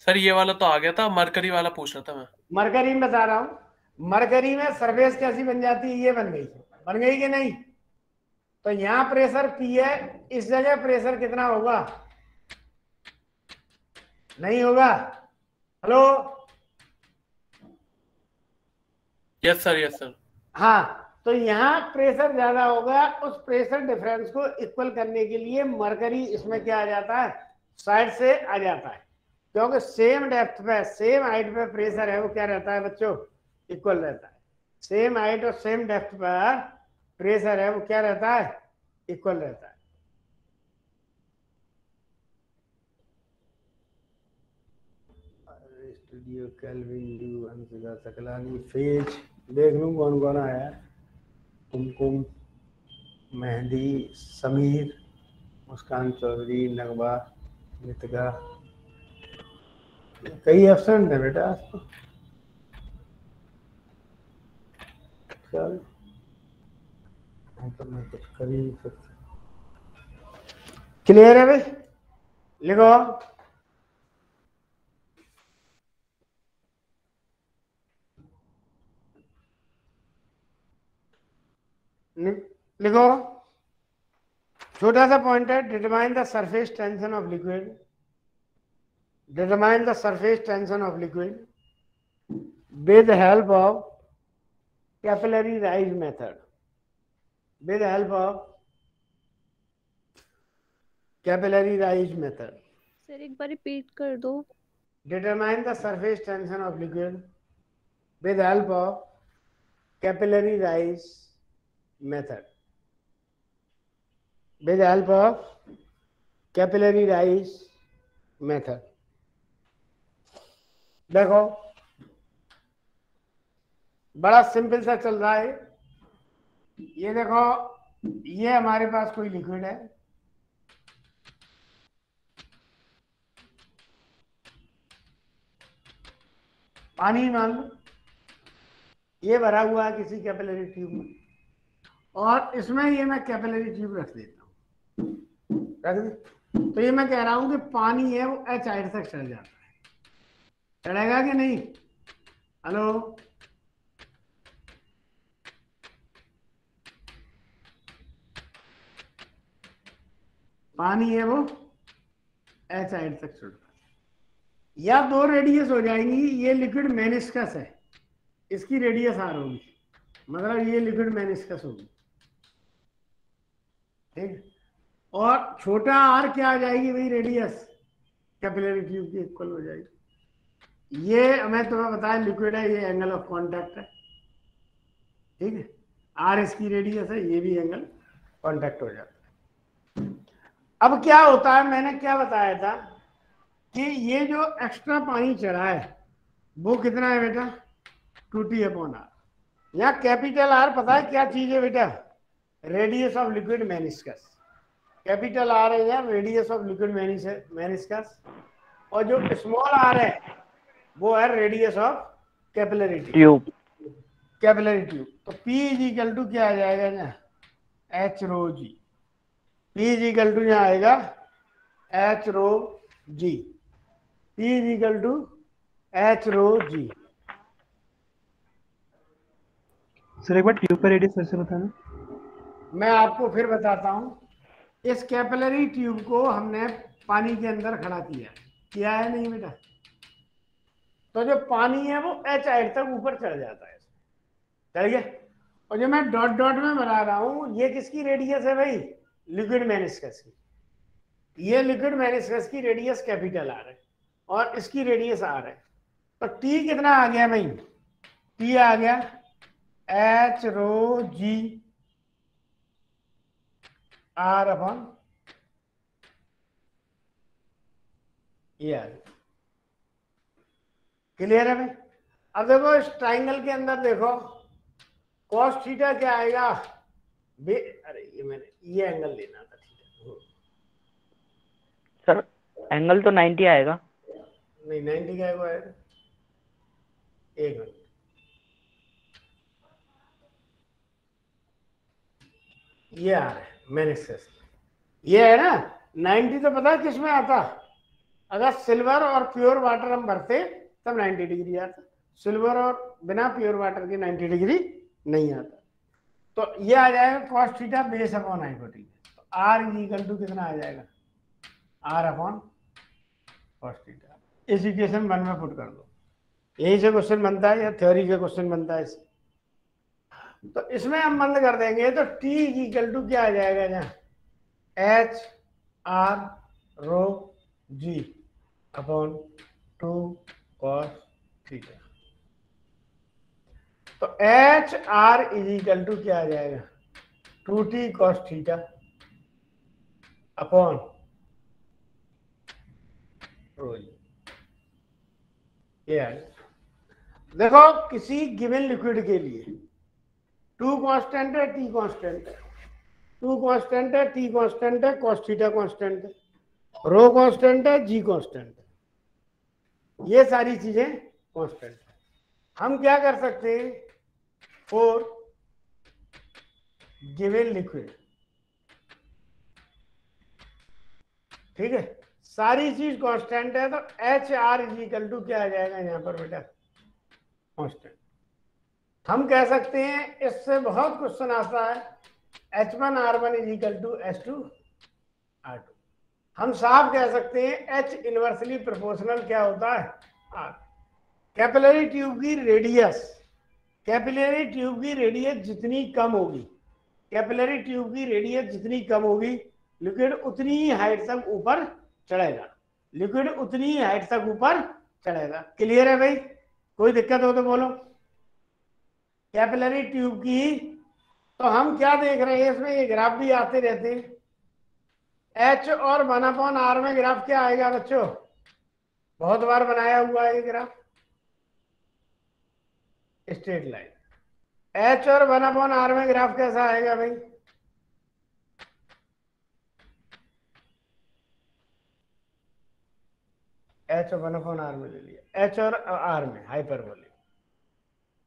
सर ये वाला तो आ गया था, मरकरी वाला पूछ रहा था मैं।
मरकरी में बता रहा हूं, मरकरी में सरफेस कैसी बन जाती है, ये बन गई कि नहीं? तो यहां प्रेशर P है, इस जगह प्रेशर कितना होगा, नहीं होगा? Hello,
yes sir, yes sir.
हाँ, तो यहाँ प्रेशर ज्यादा होगा। उस प्रेशर डिफरेंस को इक्वल करने के लिए मरकरी इसमें क्या आ जाता है, साइड से आ जाता है, क्योंकि सेम डेप्थ पे, सेम हाइट पे प्रेशर है वो क्या रहता है बच्चों, इक्वल रहता है। सेम हाइट और सेम डेप्थ पर प्रेशर है वो क्या रहता है, इक्वल रहता है। Studio kelvin due Anshika Saklani phase, देख लूं कौन कौन आया। कुमकुम, मेहंदी, समीर, मुस्कान चौधरी, नगमा, नितिका, कई एब्सेंट है बेटा आज तो। चल तो मैं कुछ कर ही नहीं सकता। क्लियर है भाई? लिखो लिखो, छोटा सा पॉइंट है, determine the surface tension of liquid, determine the surface tension of liquid with the help of capillary rise method, with the help of capillary rise method।
Sir एक बार रिपीट कर दो।
Determine the surface tension of liquid with the help of capillary rise method, with the help of capillary rise method। देखो बड़ा simple सा चल रहा है। ये देखो, ये हमारे पास कोई लिक्विड है, पानी मान लो, ये भरा हुआ है किसी कैपिलरी ट्यूब में, और इसमें ये मैं कैपिलरी ट्यूब रख देता हूँ, रख दे। तो ये मैं कह रहा हूं कि पानी है वो H हाइट तक चढ़ जाता है, चढ़ेगा कि नहीं? हेलो, पानी है वो H हाइट तक चढ़ता है, या दो रेडियस हो जाएंगी। ये लिक्विड मेनिस्कस है, इसकी रेडियस R होगी, मतलब ये लिक्विड मेनिस्कस होगी, ठीक। और छोटा R क्या आ जाएगी भाई, रेडियस कैपिलरी ट्यूब की इक्वल हो जाएगी। ये मैं तुम्हें बताया लिक्विड है, ये एंगल ऑफ कांटेक्ट है, ठीक है। आर इसकी रेडियस है, ये भी एंगल कांटेक्ट हो जाता है। अब क्या होता है, मैंने क्या बताया था कि ये जो एक्स्ट्रा पानी चढ़ा है वो कितना है बेटा, 2T/r। यहाँ कैपिटल आर पता है क्या चीज है बेटा, radius of liquid meniscus. Capital R है यार रेडियस ऑफ लिक्विड मेनिस्कस, और जो स्मॉल आर है वो है radius of capillary tube. Capillary tube तो P इज इक्वल टू क्या आ जाएगा ना, h rho g. P is equal to यहाँ आएगा h rho g. P is equal to h rho g.
Sir एक बार ट्यूब का रेडियस फिर से बताना।
मैं आपको फिर बताता हूं। इस कैपिलरी ट्यूब को हमने पानी के अंदर खड़ा किया है नहीं बेटा, तो जो पानी है वो एच हाइट तक ऊपर चढ़ जाता है, चल गया। और जो मैं डॉट डॉट में बना रहा हूं ये किसकी रेडियस है भाई, लिक्विड मेनिस्कस की। ये लिक्विड मेनिस्कस की रेडियस कैपिटल आर है और इसकी रेडियस आर है। तो टी कितना आ गया भाई, टी आ गया h rho g r upon ये आ गया। क्लियर है भाई। अब देखो इस ट्राइंगल के अंदर देखो कॉस थीटा क्या आएगा, अरे ये एंगल लेना था, ठीक है
सर एंगल तो 90 आएगा।
नहीं 90 क्या आएगा, एक मिनट, ये आ रहा है मेनिस्कस, ये है ना 90। तो पता है किस में आता, अगर सिल्वर और प्योर वाटर हम भरते तब 90 डिग्री आता, सिल्वर और बिना प्योर वाटर के 90 डिग्री नहीं आता। तो ये आ जाएगा cos theta base upon hypotenuse. तो आर इज इक्वल टू कितना आ जाएगा, आर अपॉन कॉस थीटा। इस इक्वेशन 1 में पुट कर दो, यही से क्वेश्चन बनता है या थ्योरी का क्वेश्चन बनता है इससे। तो इसमें हम बंद कर देंगे तो टी इज इक्वल टू क्या आ जाएगा यहाँ, H R rho g upon 2 cos theta. तो H R is equal to क्या आ जाएगा, 2T cos theta upon rho g. ये आ गया। देखो किसी गिवन लिक्विड के लिए 2 कांस्टेंट है, T कांस्टेंट है, 2 कांस्टेंट है, T कांस्टेंट है, कॉस थीटा कांस्टेंट है, रो कांस्टेंट है, जी कांस्टेंट है, ये सारी चीजें कांस्टेंट है। हम क्या कर सकते हैं, फॉर गिवन लिक्विड, ठीक है, सारी चीज कांस्टेंट है, तो H R is equal to क्या आ जाएगा यहाँ पर बेटा, कांस्टेंट। हम कह सकते हैं, इससे बहुत क्वेश्चन आता है, H1R1 is equal to H2R2। हम साफ कह सकते हैं H इनवर्सली प्रोपोर्शनल क्या होता है, R। कैपिलरी ट्यूब की रेडियस, कैपिलरी ट्यूब की रेडियस जितनी कम होगी, कैपिलरी ट्यूब की रेडियस जितनी कम होगी, लिक्विड उतनी ही हाइट तक ऊपर चढ़ेगा, लिक्विड उतनी ही हाइट तक ऊपर चढ़ेगा। क्लियर है भाई, कोई दिक्कत हो तो बोलो। कैपिलरी ट्यूब की, तो हम क्या देख रहे हैं इसमें, ये ग्राफ भी आते रहते हैं। H और 1/r में ग्राफ क्या आएगा बच्चों, बहुत बार बनाया हुआ है ये ग्राफ, स्ट्रेट लाइन। H और 1/r में ग्राफ कैसा आएगा भाई, H और 1/r में ले लिया, H और R में हाइपरबोलिक,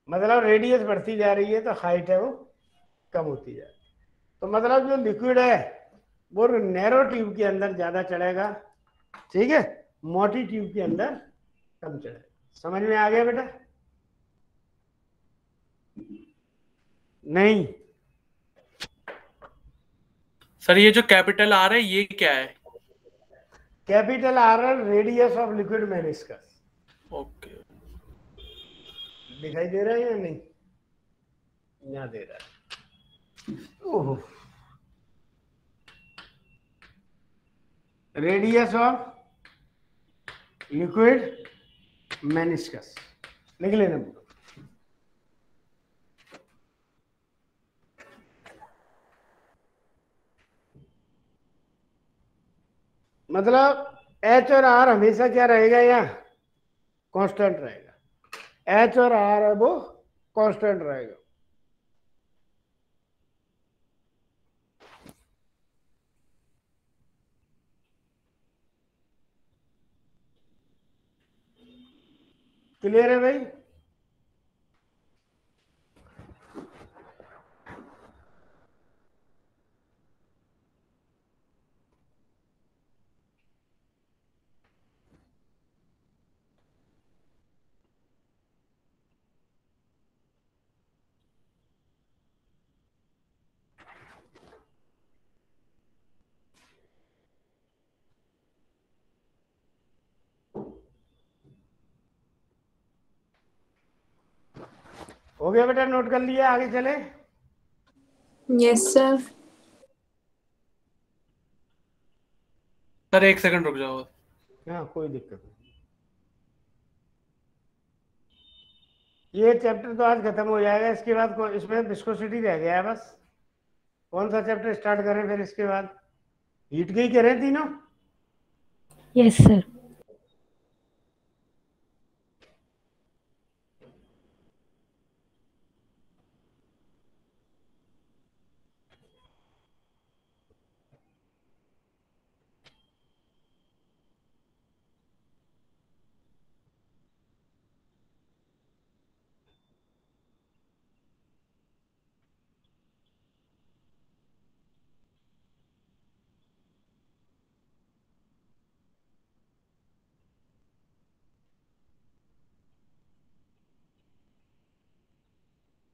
मतलब रेडियस बढ़ती जा रही है तो हाइट है वो कम होती जा रही है। तो मतलब जो लिक्विड है वो नैरो ट्यूब के अंदर ज्यादा चढ़ेगा, ठीक है, मोटी ट्यूब के अंदर कम चढ़ेगा। समझ में आ गया बेटा, नहीं
सर ये जो कैपिटल आर है ये क्या है,
capital R radius of liquid meniscus.
Okay
दिखाई दे रहा है या नहीं, यहाँ दे रहा है, ओह रेडियस ऑफ लिक्विड मेनिस्कस लिख लेना। मतलब एच और आर हमेशा क्या रहेगा, यहाँ कांस्टेंट रहेगा। एच और आर है वो कांस्टेंट रहेगा। क्लियर है भाई? हो गया बेटा, नोट कर लिया, आगे चले।
Yes sir.
सर 1 सेकंड रुक जाओ।
हाँ कोई दिक्कत नहीं। ये चैप्टर तो आज खत्म हो जाएगा। इसके बाद इसमें विस्कोसिटी रह गया है बस। कौन सा चैप्टर स्टार्ट करें फिर इसके बाद? हीट के ही करें तीनों?
Yes sir.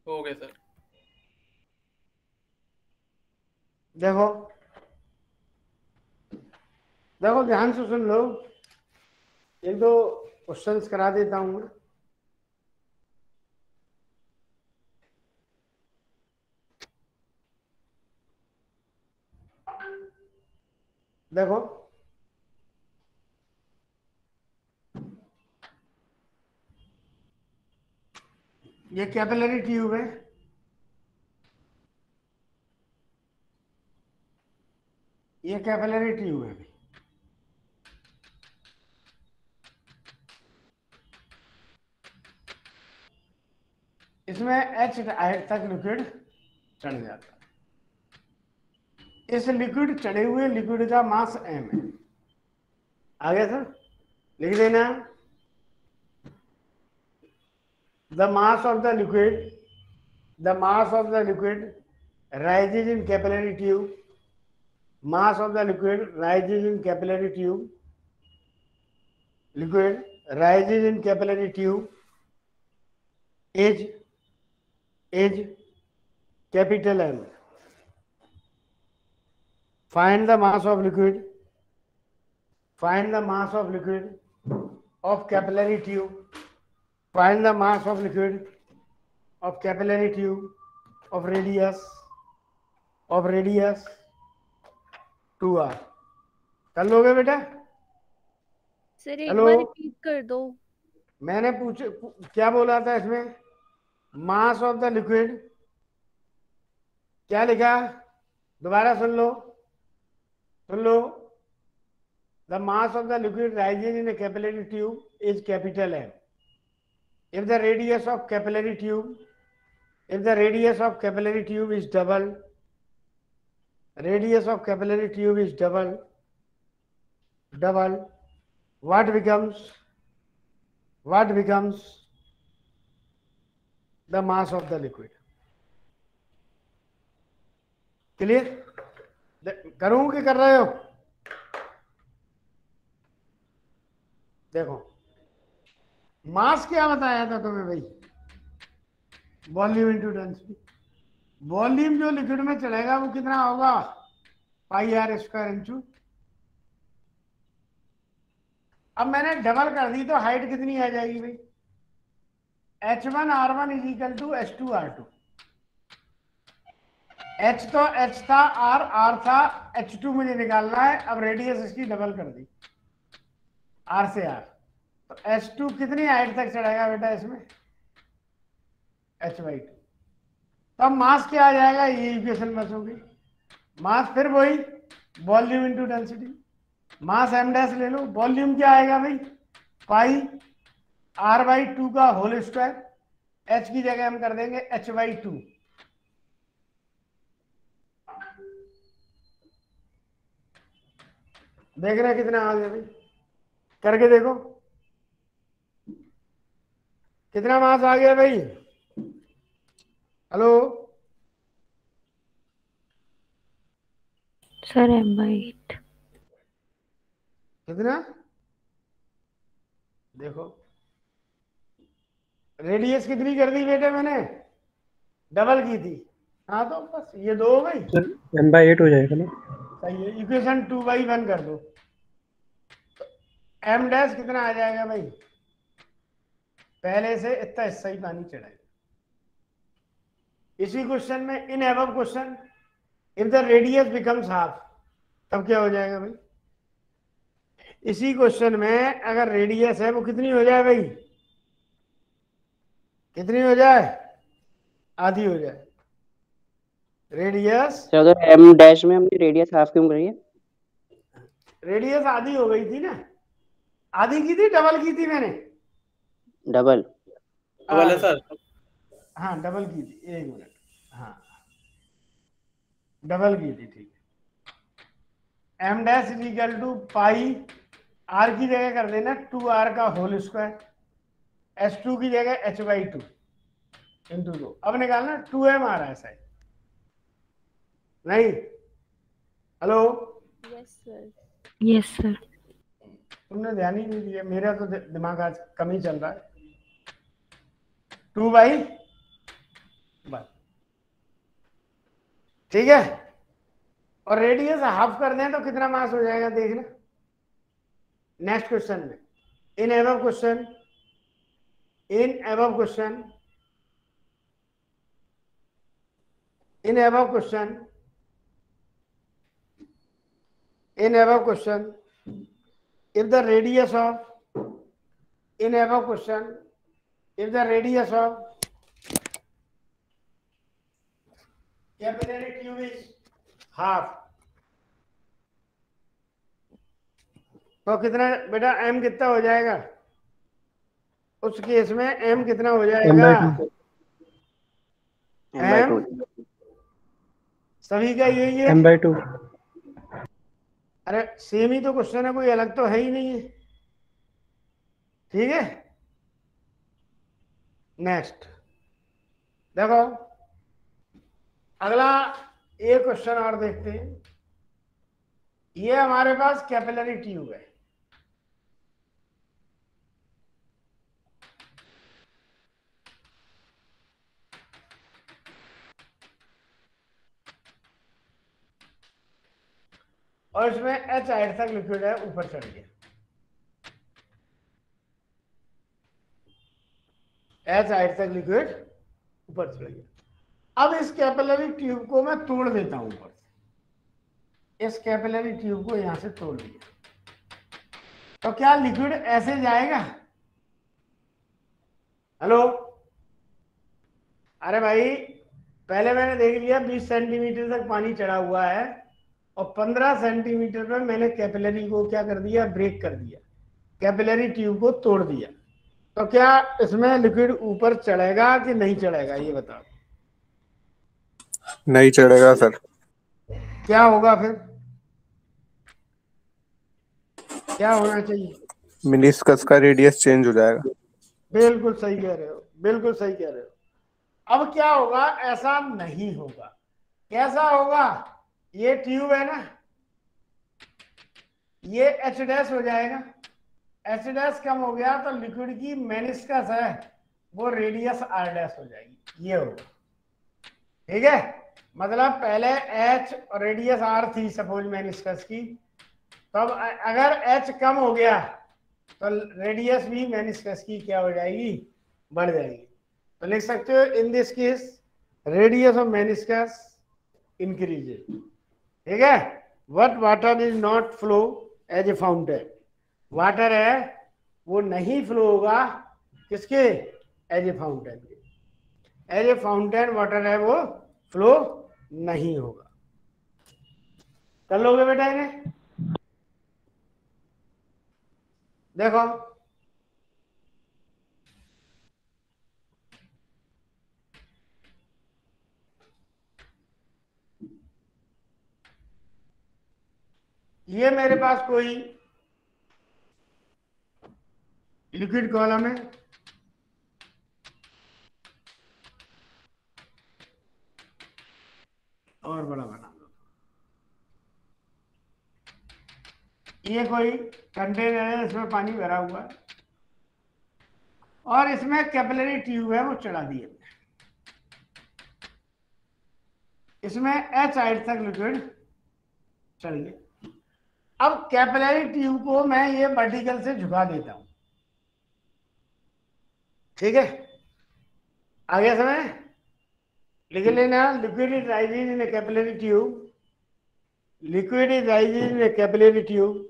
हो गया सर।
देखो देखो ध्यान से सुन लो, एक दो क्वेश्चंस करा देता हूं मैं। देखो ये कैपिलरी ट्यूब है, ये कैपिलरी ट्यूब है। इसमें H हाइट तक लिक्विड चढ़ जाता है। इस लिक्विड चढ़े हुए लिक्विड का मास m है। आ गया सर? लिख देना। The mass of the liquid rises in capillary tube. Mass of the liquid rises in capillary tube. Liquid rises in capillary tube is capital M. Find the mass of liquid. Find the mass of liquid of capillary tube. Find the mass of liquid of capillary tube of radius 2r. कर लोगे बेटा?
Sir एक
hello?
बार repeat कर दो।
मैंने क्या बोला था इसमें? मास ऑफ द लिक्विड क्या लिखा? दोबारा सुन लो। The mass of the liquid rising in a capillary tube is capital M. If the radius of capillary tube is double, what becomes the mass of the liquid? Clear? करूं कि कर रहे हो? देखो मास क्या बताया था तुम्हें भाई? Volume into density. वॉल्यूम जो लिक्विड में चलेगा वो कितना होगा? पाई r स्क्वायर इंटू। अब मैंने डबल कर दी तो हाइट कितनी आ जाएगी भाई? h1r1 is equal to h2r2। h तो h था, r था, h2 मुझे निकालना है। अब रेडियस इसकी डबल कर दी, r से r, तो H2 कितनी हाइट तक चढ़ेगा बेटा इसमें? h/2। तब मास क्या आ जाएगा? ये इक्वेशन बस होगी। मास फिर वही वॉल्यूम इनटू डेंसिटी। मास m डैश ले लो, वॉल्यूम क्या आएगा भाई? पाई r/2 का होल स्क्वायर। h की जगह हम कर देंगे h/2। देख रहे हैं कितना आ गया भाई? करके देखो कितना मास आ गया भाई? Hello
sir m/8।
कितना? देखो रेडियस कितनी कर दी बेटे मैंने? डबल की थी। हाँ तो बस ये 2 हो गई।
m/8 हो जाएगा ना?
सही है। इक्वेशन 2/1 कर दो। m डैश कितना आ जाएगा भाई? पहले से इतना हिस्सा ही पानी चढ़ाएगा। इसी क्वेश्चन में in above question if the radius becomes half, तब क्या हो जाएगा भाई? इसी क्वेश्चन में अगर रेडियस है वो कितनी हो जाए भाई? कितनी हो जाए? आधी हो जाए। रेडियस
अगर m डैश में हमने रेडियस हाफ क्यों करी है?
रेडियस आधी हो गई थी ना। आधी की थी, डबल की थी मैंने?
डबल
डबल है सर।
हाँ डबल की थी। 1 मिनट। हाँ डबल की थी, ठीक है। m dash is equal to pi, r की जगह कर देना 2r का होल स्क्वायर, h2 की जगह h/2 इंटू 2। अब निकालना 2m आ रहा है शायद, नहीं? Hello
yes sir.
Yes sir.
तुमने ध्यान ही नहीं दिया। मेरा तो दिमाग आज कम ही चल रहा है। 2/1, ठीक है। और रेडियस हाफ कर दें तो कितना मास हो जाएगा? देखना नेक्स्ट क्वेश्चन में। In above question in above question in above question in above question if the radius of in above question if the radius of capillary tube is half, तो कितना बेटा m कितना हो जाएगा? उस केस में m कितना हो जाएगा? m सभी का यही है।
m/2।
अरे सेम ही तो क्वेश्चन है, कोई अलग तो है ही नहीं है। ठीक है। नेक्स्ट देखो, अगला एक क्वेश्चन और देखते हैं। ये हमारे पास कैपिलरी ट्यूब है। और इसमें H हाइट तक लिक्विड है, ऊपर चढ़ गया। H हाइट तक लिक्विड ऊपर चढ़ गया। अब इस कैपिलरी ट्यूब को मैं तोड़ देता हूं ऊपर से। इस कैपिलरी ट्यूब को यहां से तोड़ दिया तो क्या लिक्विड ऐसे जाएगा? हेलो, अरे भाई पहले मैंने देख लिया 20 सेंटीमीटर तक पानी चढ़ा हुआ है और 15 सेंटीमीटर पर मैंने कैपिलरी को क्या कर दिया? ब्रेक कर दिया, कैपिलरी ट्यूब को तोड़ दिया। तो क्या इसमें लिक्विड ऊपर चढ़ेगा कि नहीं चढ़ेगा? ये बताओ।
नहीं चढ़ेगा सर।
क्या होगा फिर? क्या होना चाहिए?
मिनिस्कस का रेडियस चेंज हो जाएगा।
बिल्कुल सही कह रहे हो, बिल्कुल सही कह रहे हो। अब क्या होगा? ऐसा नहीं होगा। कैसा होगा? ये ट्यूब है ना, ये H डैश हो जाएगा। H डैश कम हो गया तो लिक्विड की मेनिस्कस है वो रेडियस R डैश हो जाएगी। ये होगा, ठीक है। मतलब पहले H और रेडियस R थी सपोज मेनिस्कस की, तब अगर H कम हो गया तो रेडियस भी मेनिस्कस की क्या हो जाएगी? बढ़ जाएगी। तो लिख सकते हो in this case radius of meniscus increases, ठीक है। What water is not flow as a fountain. Water है वो नहीं फ्लो होगा किसके, एज ए फाउंटेन के। एज ए फाउंटेन वाटर है वो फ्लो नहीं होगा। कर लोगे बेटा इन्हें? देखो ये मेरे पास कोई लिक्विड कॉलम है, और बड़ा बना लो। ये कोई कंटेनर है, इसमें पानी भरा हुआ है और इसमें कैपिलरी ट्यूब है, वो चढ़ा दिए। इसमें एच हाइट तक लिक्विड चढ़ गया। अब कैपिलरी ट्यूब को मैं ये वर्टिकल से झुका देता हूं, ठीक है? आगे समय लिख लेना, liquid is rising in a capillary tube, liquid is rising in a capillary tube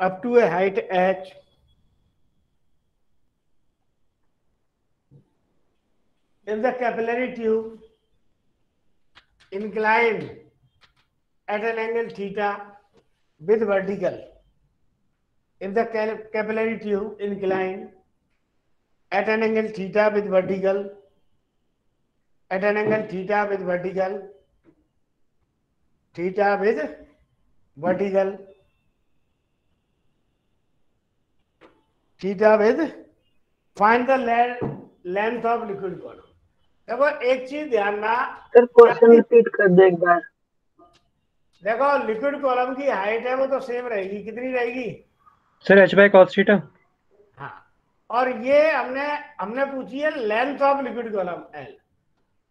up to a height h if the capillary tube inclined at an angle theta with vertical, if the capillary tube inclined at an angle theta with vertical, at an angle theta with vertical, theta with vertical, theta with find the length of liquid column. देखो एक चीज ध्यान ना
sir, question repeat कर दो एक बार।
देखो liquid column की हाइट है वो तो सेम रहेगी, कितनी रहेगी
sir? h by cos theta.
हाँ, और ये हमने पूछी है length of liquid column l,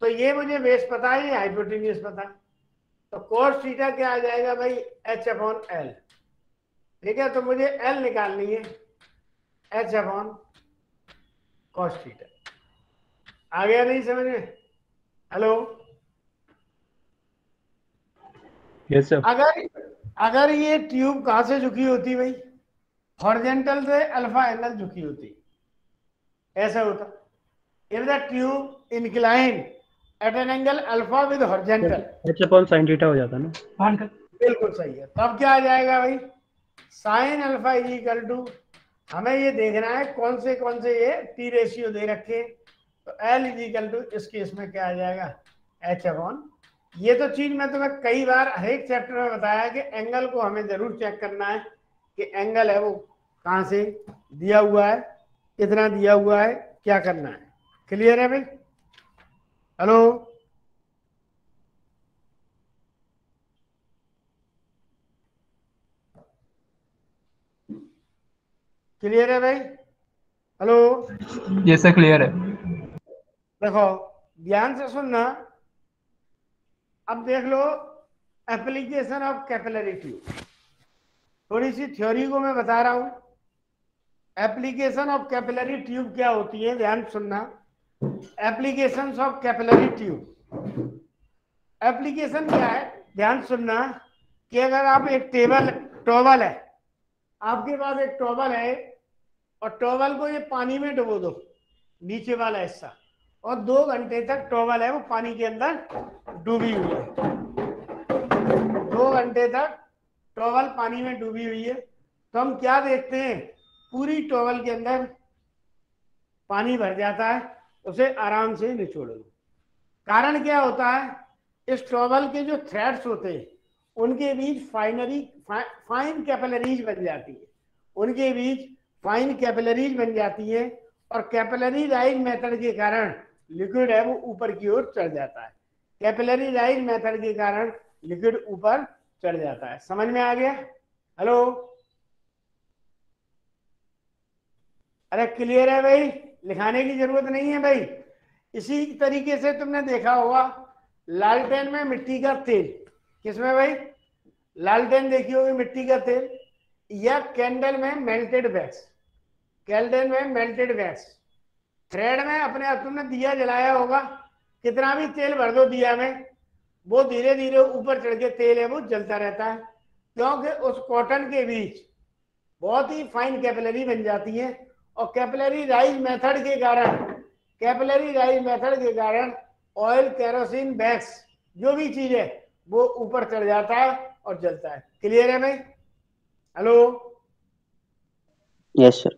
तो ये मुझे बेस पता है, ये हाइपोटेन्यूज पता है, तो cos थीटा क्या आ जाएगा भाई, h अपॉन l, ठीक है? तो मुझे l निकालनी है, h अपॉन cos थीटा। आ गया नहीं समझ में? Hello,
yes sir.
अगर ये ट्यूब कहां से झुकी होती भाई, हॉरिजॉन्टल से अल्फा एंगल झुकी होती, ऐसा होता। If the tube incline at an angle alpha with horizontal,
h upon sin theta हो जाता ना।
बिल्कुल सही है। तब क्या आ जाएगा भाई, sine alpha is equal to, हमें ये देखना है कौन से ये टी रेशियो दे रखे, तो L इज इक्वल टू इस केस में क्या आ जाएगा, H अपॉन। ये तो चीज मैं तुम्हें कई बार हर एक चैप्टर में बताया कि एंगल को हमें जरूर चेक करना है कि एंगल है वो कहाँ से दिया हुआ है, कितना दिया हुआ है, क्या करना है। क्लियर है भाई? हेलो, क्लियर है भाई? हेलो,
ये सर क्लियर है।
देखो ध्यान से सुनना, अब देख लो एप्लीकेशन ऑफ कैपिलरी ट्यूब। थोड़ी सी थ्योरी को मैं बता रहा हूं, एप्लीकेशन ऑफ कैपिलरी ट्यूब क्या होती है, ध्यान सुनना। Applications of capillary tube, application क्या है, ध्यान सुनना कि अगर आप एक टॉवल है, आपके पास एक टॉवल है और टॉवल को ये पानी में डुबो दो, नीचे वाला हिस्सा, और 2 घंटे तक टॉवल है वो पानी के अंदर डूबी हुई है, 2 घंटे तक टॉवल पानी में डूबी हुई है, तो हम क्या देखते हैं, पूरी टॉवल के अंदर पानी भर जाता है, उसे आराम से निचोड़ दो। कारण क्या होता है, इस टॉवल के जो थ्रेड्स होते हैं उनके बीच फाइन कैपिलरीज बन जाती है, उनके बीच फाइन कैपिलरीज बन जाती है, और कैपिलरी राइज मेथड के कारण लिक्विड है वो ऊपर की ओर चढ़ जाता है। कैपिलरी राइज मेथड के कारण लिक्विड ऊपर चढ़ जाता है। समझ में आ गया? हेलो, अरे क्लियर है भाई? लिखाने की जरूरत नहीं है भाई। इसी तरीके से तुमने देखा होगा लालटेन में मिट्टी का तेल, किसमें भाई, लालटेन देखी होगी मिट्टी का तेल, या कैंडल में मेल्टेड वैक्स, कैंडल में मेल्टेड वैक्स, थ्रेड में अपने आप तुमने दिया जलाया होगा, कितना भी तेल भर दो दिया में, वो धीरे धीरे ऊपर चढ़ के तेल है वो जलता रहता है, क्योंकि उस कॉटन के बीच बहुत ही फाइन कैपिलरी बन जाती हैं। और कैपिलरी राइज मेथड के कारण ऑयल, केरोसिन, वैक्स जो भी चीज है वो ऊपर चढ़ जाता है और जलता है। क्लियर है भाई? Hello,
yes sir.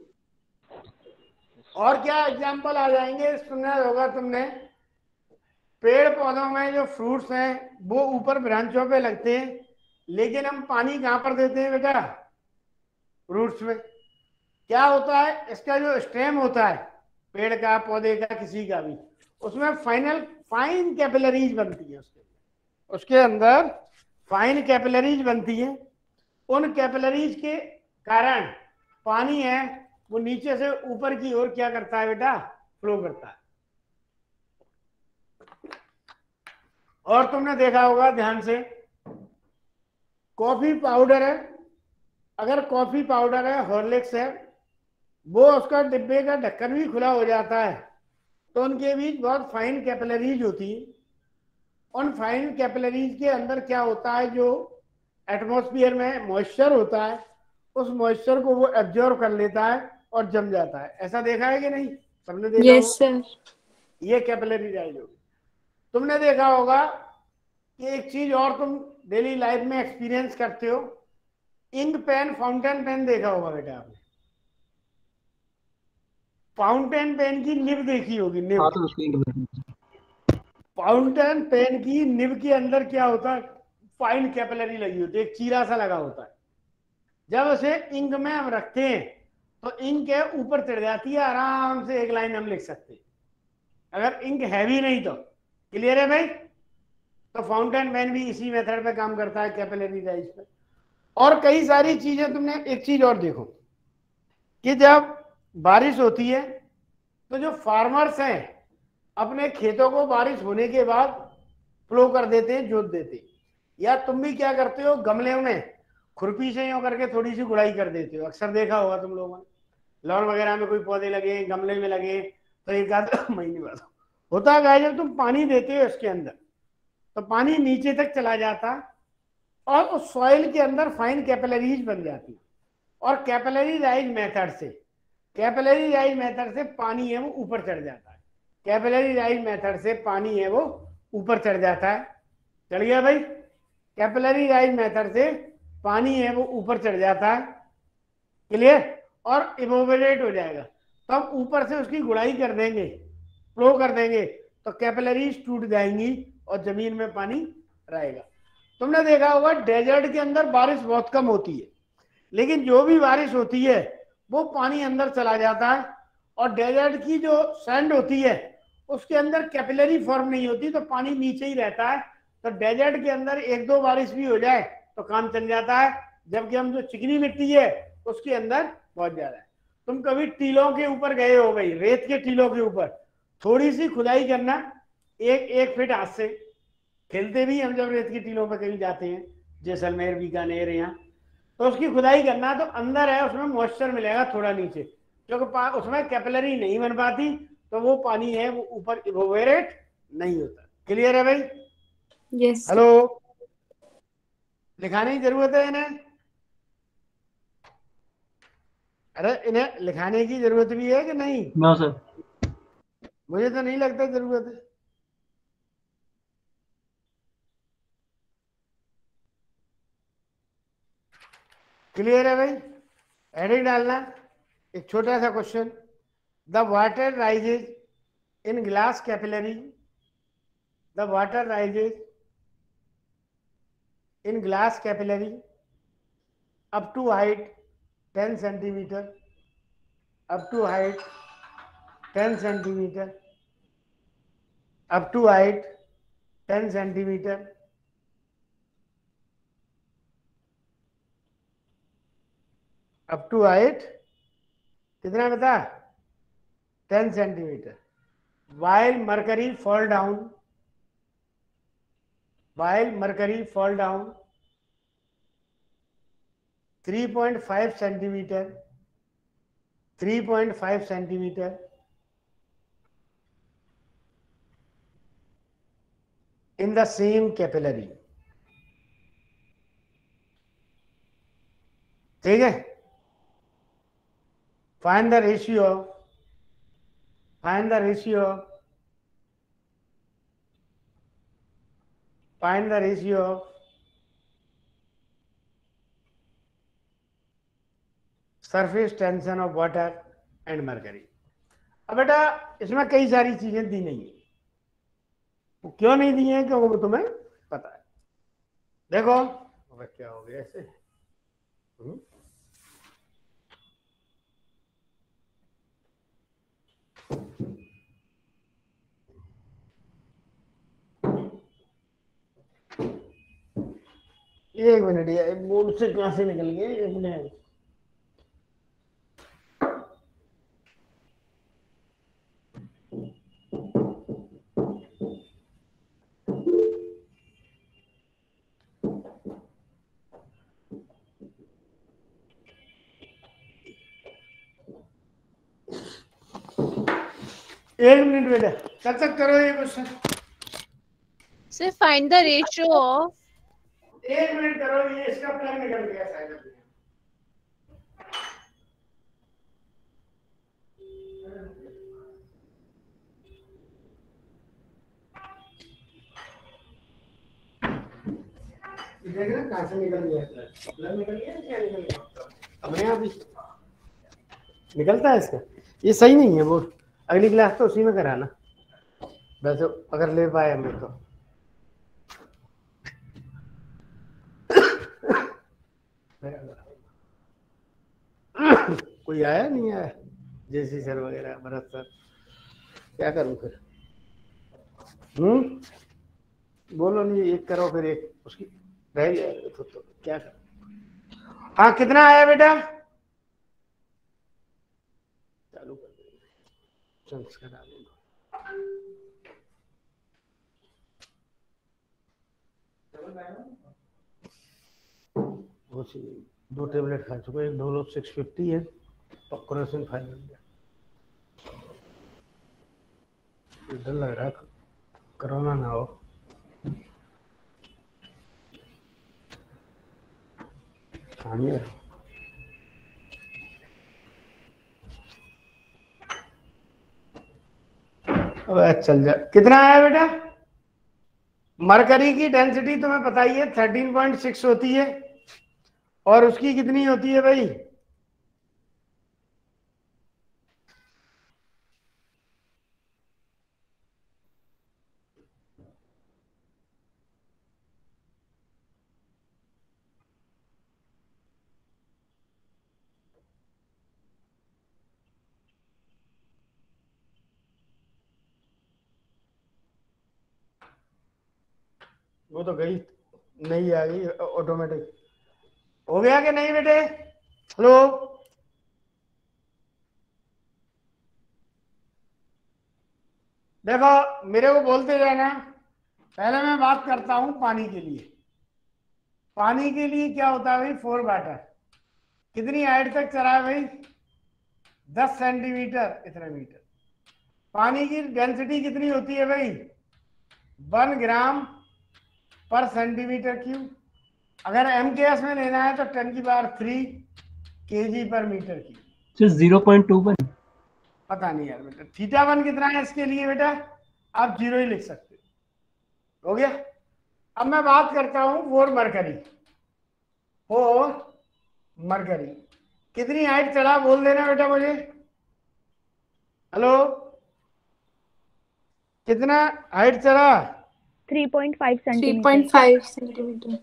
और क्या एग्जांपल आ जाएंगे? सुनना होगा तुमने, पेड़ पौधों में जो फ्रूट्स हैं वो ऊपर ब्रांचों पे लगते हैं, लेकिन हम पानी कहाँ पर देते हैं बेटा? फ्रूट्स में। क्या होता है, इसका जो स्टेम होता है पेड़ का, पौधे का, किसी का भी, उसमें फाइन कैपिलरीज बनती है। उसके अंदर फाइन कैपिलरीज बनती है। उन कैपिलरीज के कारण पानी है वो नीचे से ऊपर की ओर क्या करता है बेटा? फ्लो करता है। और तुमने देखा होगा ध्यान से, कॉफी पाउडर है, अगर कॉफी पाउडर है, हॉर्लिक्स है, वो उसका डिब्बे का ढक्कन भी खुला हो जाता है तो उनके बीच बहुत फाइन कैपिलरीज होती है। उन फाइन कैपिलरीज के अंदर क्या होता है, जो एटमॉस्फेयर में मॉइस्चर होता है उस मॉइस्चर को वो एब्जॉर्ब कर लेता है और जम जाता है। ऐसा देखा है कि नहीं? सबने देखा?
Yes sir.
ये कैपिलरी राइज होगी। तुमने देखा होगा कि एक चीज और तुम डेली लाइफ में एक्सपीरियंस करते हो, इंक पेन, फाउंटेन पेन देखा होगा बेटा आपने? फाउंटेन पेन की निब देखी होगी, निब। फाउंटेन पेन की निब के अंदर क्या होता है? फाइन कैपिलरी लगी होती है, एक चीरा सा लगा होता है। जब उसे इंक में हम रखते हैं तो इंक के ऊपर चढ़ जाती है, आराम से एक लाइन हम लिख सकते हैं, अगर इंक हैवी नहीं तो। क्लियर है भाई? तो फाउंटेन पेन भी इसी मेथड पे काम करता है, कैपिलरी राइज पे। और कई सारी चीजें, तुमने एक चीज और देखो कि जब बारिश होती है तो जो फार्मर्स हैं अपने खेतों को बारिश होने के बाद फ्लो कर देते हैं, जोत देते हैं। या तुम भी क्या करते हो, गमले में खुरपी से यूं करके थोड़ी सी गुड़ाई कर देते हो, अक्सर देखा होगा तुम लोगों ने। लॉन वगैरह में कोई पौधे लगे, गमले में लगे, तो एक आध महीने बाद होता है जब तुम पानी देते हो इसके अंदर तो पानी नीचे तक चला जाता और उस सॉइल के अंदर फाइन कैपिलरीज बन जाती। और कैपिलरी राइज मेथड से पानी है वो ऊपर चढ़ जाता है। कैपिलरी राइज मेथड से पानी है वो ऊपर चढ़ जाता है। चढ़ गया भाई? कैपिलरी राइज मेथड से पानी है वो ऊपर चढ़ जाता है। क्लियर? और इवोपोरेट हो जाएगा। तो हम ऊपर से उसकी गुड़ाई कर देंगे, फ्लो कर देंगे, तो कैपिलरीज टूट जाएंगी और जमीन में पानी रहेगा। तुमने देखा होगा डेजर्ट के अंदर बारिश बहुत कम होती है, लेकिन जो भी बारिश होती है वो पानी अंदर चला जाता है। और डेजर्ट की जो सैंड होती है उसके अंदर कैपिलरी फॉर्म नहीं होती, तो पानी नीचे ही रहता है। तो डेजर्ट के अंदर एक दो बारिश भी हो जाए तो काम चल जाता है, जबकि हम जो चिकनी मिट्टी है उसके अंदर बहुत ज्यादा है। तुम कभी टीलों के ऊपर गए हो भाई, रेत के टीलों के ऊपर थोड़ी सी खुदाई करना, एक फीट हाथ से खेलते भी हम जब रेत की टीलों पर कहीं जाते हैं, जैसलमेर, बीकानेर, यहाँ, तो उसकी खुदाई करना, तो अंदर है उसमें मॉइस्चर मिलेगा थोड़ा नीचे, क्योंकि उसमें कैपिलरी नहीं बन पाती, तो वो पानी है वो ऊपर इवोपोरेट नहीं होता। क्लियर है भाई?
यस।
हेलो, लिखाने की जरूरत है इन्हें? अरे इन्हें लिखाने की जरूरत भी है कि नहीं?
No sir.
मुझे तो नहीं लगता जरूरत है। क्लियर है भाई? हेडिंग डालना, एक छोटा सा question, the water rises in glass capillary, the water rises in glass capillary up to height 10 centimeter, up to height 10 centimeter, up to height 10 centimeter, up to height कितना बता? 10 centimeter. While mercury fall down, while mercury fall down 3.5 centimeter, 3.5 centimeter in the same capillary. ठीक है? Find the ratio. Find the ratio. Find the ratio. Surface tension of water and mercury. अब बेटा इसमें कई सारी चीजें दी नहीं है। वो क्यों नहीं दी है? क्योंकि वो तुम्हें पता है। देखो अब क्या हो गया ऐसे। एक मिनट, ये बोर्ड से कहां से निकल गए? एक मिनट। एक मिनट बेटा, कब तक करो ये question?
Sir find the ratio of,
एक मिनट करो, ये इसका प्लग निकल गया शायद। देख रहे कहां से निकल गया? प्लग निकल गया, क्या निकल गया? अपने आप ही निकलता है इसका। ये सही नहीं है वो। अगली क्लास तो उसी में कराना वैसे, अगर ले पाए हमें तो। कोई आया नहीं आया? जेसी सर वगैरह, भरत सर, क्या करूं फिर? बोलो नहीं, एक करो फिर एक उसकी रह जाएगा तो क्या करो। हाँ कितना आया बेटा? चालू कर दे, चल करा दे। दो टेबलेट खा चुका, एक डोलो 650 है, पॉक्रोसिन 500। डर लग रहा है कोरोना ना हो। अब चल जा। कितना आया बेटा? मरकरी की डेंसिटी तुम्हें पता ही है 13.6 होती है, और उसकी कितनी होती है भाई? वो तो गई, नहीं आ गई ऑटोमेटिक। हो गया कि नहीं बेटे? हेलो, देखो मेरे को बोलते जाना। पहले मैं बात करता हूं पानी के लिए। पानी के लिए क्या होता है भाई? 4 वाटर। कितनी हाइट तक चला है भाई? 10 सेंटीमीटर, इतना मीटर। पानी की डेंसिटी कितनी होती है भाई? 1 ग्राम पर सेंटीमीटर क्यूब। अगर MKS में लेना है तो 10⁻³ kg पर मीटर क्यूब।
0.21
पता नहीं यार बेटा। θ1 कितना है इसके लिए बेटा? आप 0 ही लिख सकते हो गया। अब मैं बात करता हूं फॉर मरकरी। फॉर मरकरी कितनी हाइट चला बोल देना बेटा मुझे। हेलो, कितना हाइट चला?
3.5 सेंटीमीटर।
3.5 सेंटीमीटर।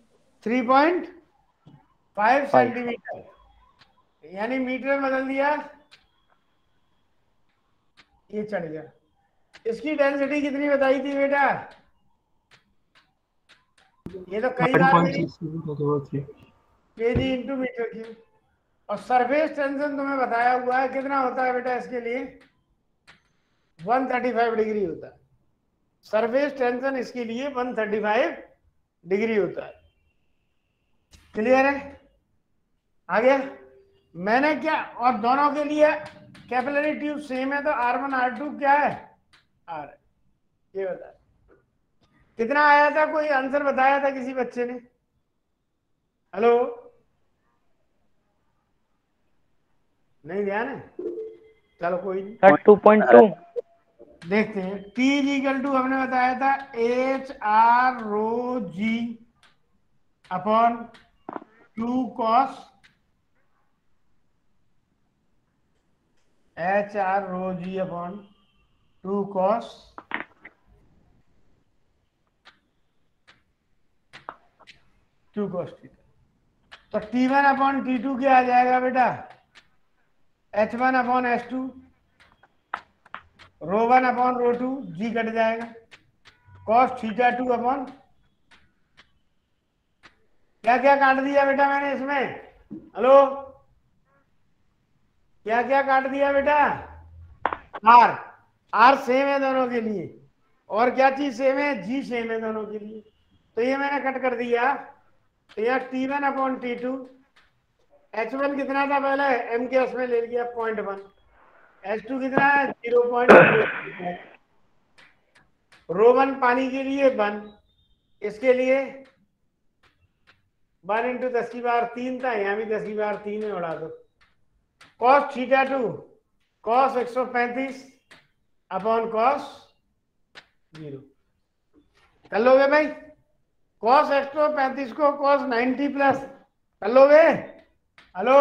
3.5 सेंटीमीटर, यानी मीटर में बदल दिया, ये चढ़ गया। इसकी डेंसिटी कितनी बताई थी बेटा? ये तो कई बार kg इंटू मीटर क्यूब। और सरफेस टेंशन तुम्हें बताया हुआ है, कितना होता है बेटा इसके लिए? 135 डिग्री होता है। सरफेस टेंशन इसके लिए 135 डिग्री होता है। क्लियर है? आ गया? मैंने क्या, और दोनों के लिए कैपिलरी ट्यूब सेम है, तो R1 R2 क्या है? R। ये बता कितना आया था? कोई आंसर बताया था किसी बच्चे ने? हेलो, नहीं ध्यान है, चलो कोई नहीं,
सर 2.2
देखते हैं। T इक्वल टू हमने बताया था HR रो G अपॉन 2 cos HR रो G अपॉन 2 cos थीटा। तो T1 अपॉन T2 क्या आ जाएगा बेटा? H1 अपॉन H2, रो 1 अपॉन रो 2, G कट जाएगा, cos थीटा 2 अपॉन क्या क्या काट दिया बेटा मैंने इसमें? हेलो, क्या क्या काट दिया बेटा? R सेम है दोनों के लिए, और क्या चीज सेम है? G सेम है दोनों के लिए, तो ये मैंने कट कर दिया। तो यहाँ T1 अपॉन T2, H1 कितना था पहले? M के उसमें ले लिया 0.1, H2 कितना है? 0.0, रो 1 पानी के लिए 1, इसके लिए 1 इंटू 10⁻³ था, यहाँ भी 10⁻³ में उड़ा दो। cos theta 2 cos 135 upon cos 0 कर लोगे भाई? cos 135 को cos 90 प्लस कर लोगे? हेलो,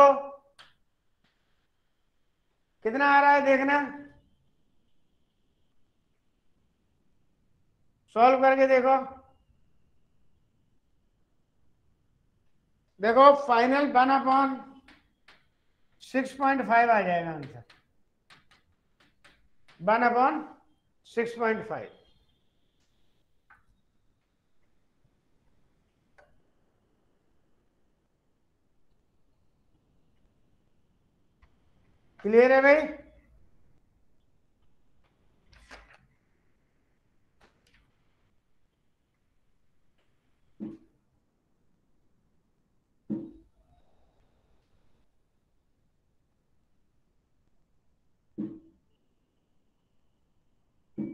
कितना आ रहा है देखना, सॉल्व करके देखो। देखो फाइनल 1 अपॉन 6.5 आ जाएगा आंसर, 1 अपॉन 6.5। क्लियर है भाई?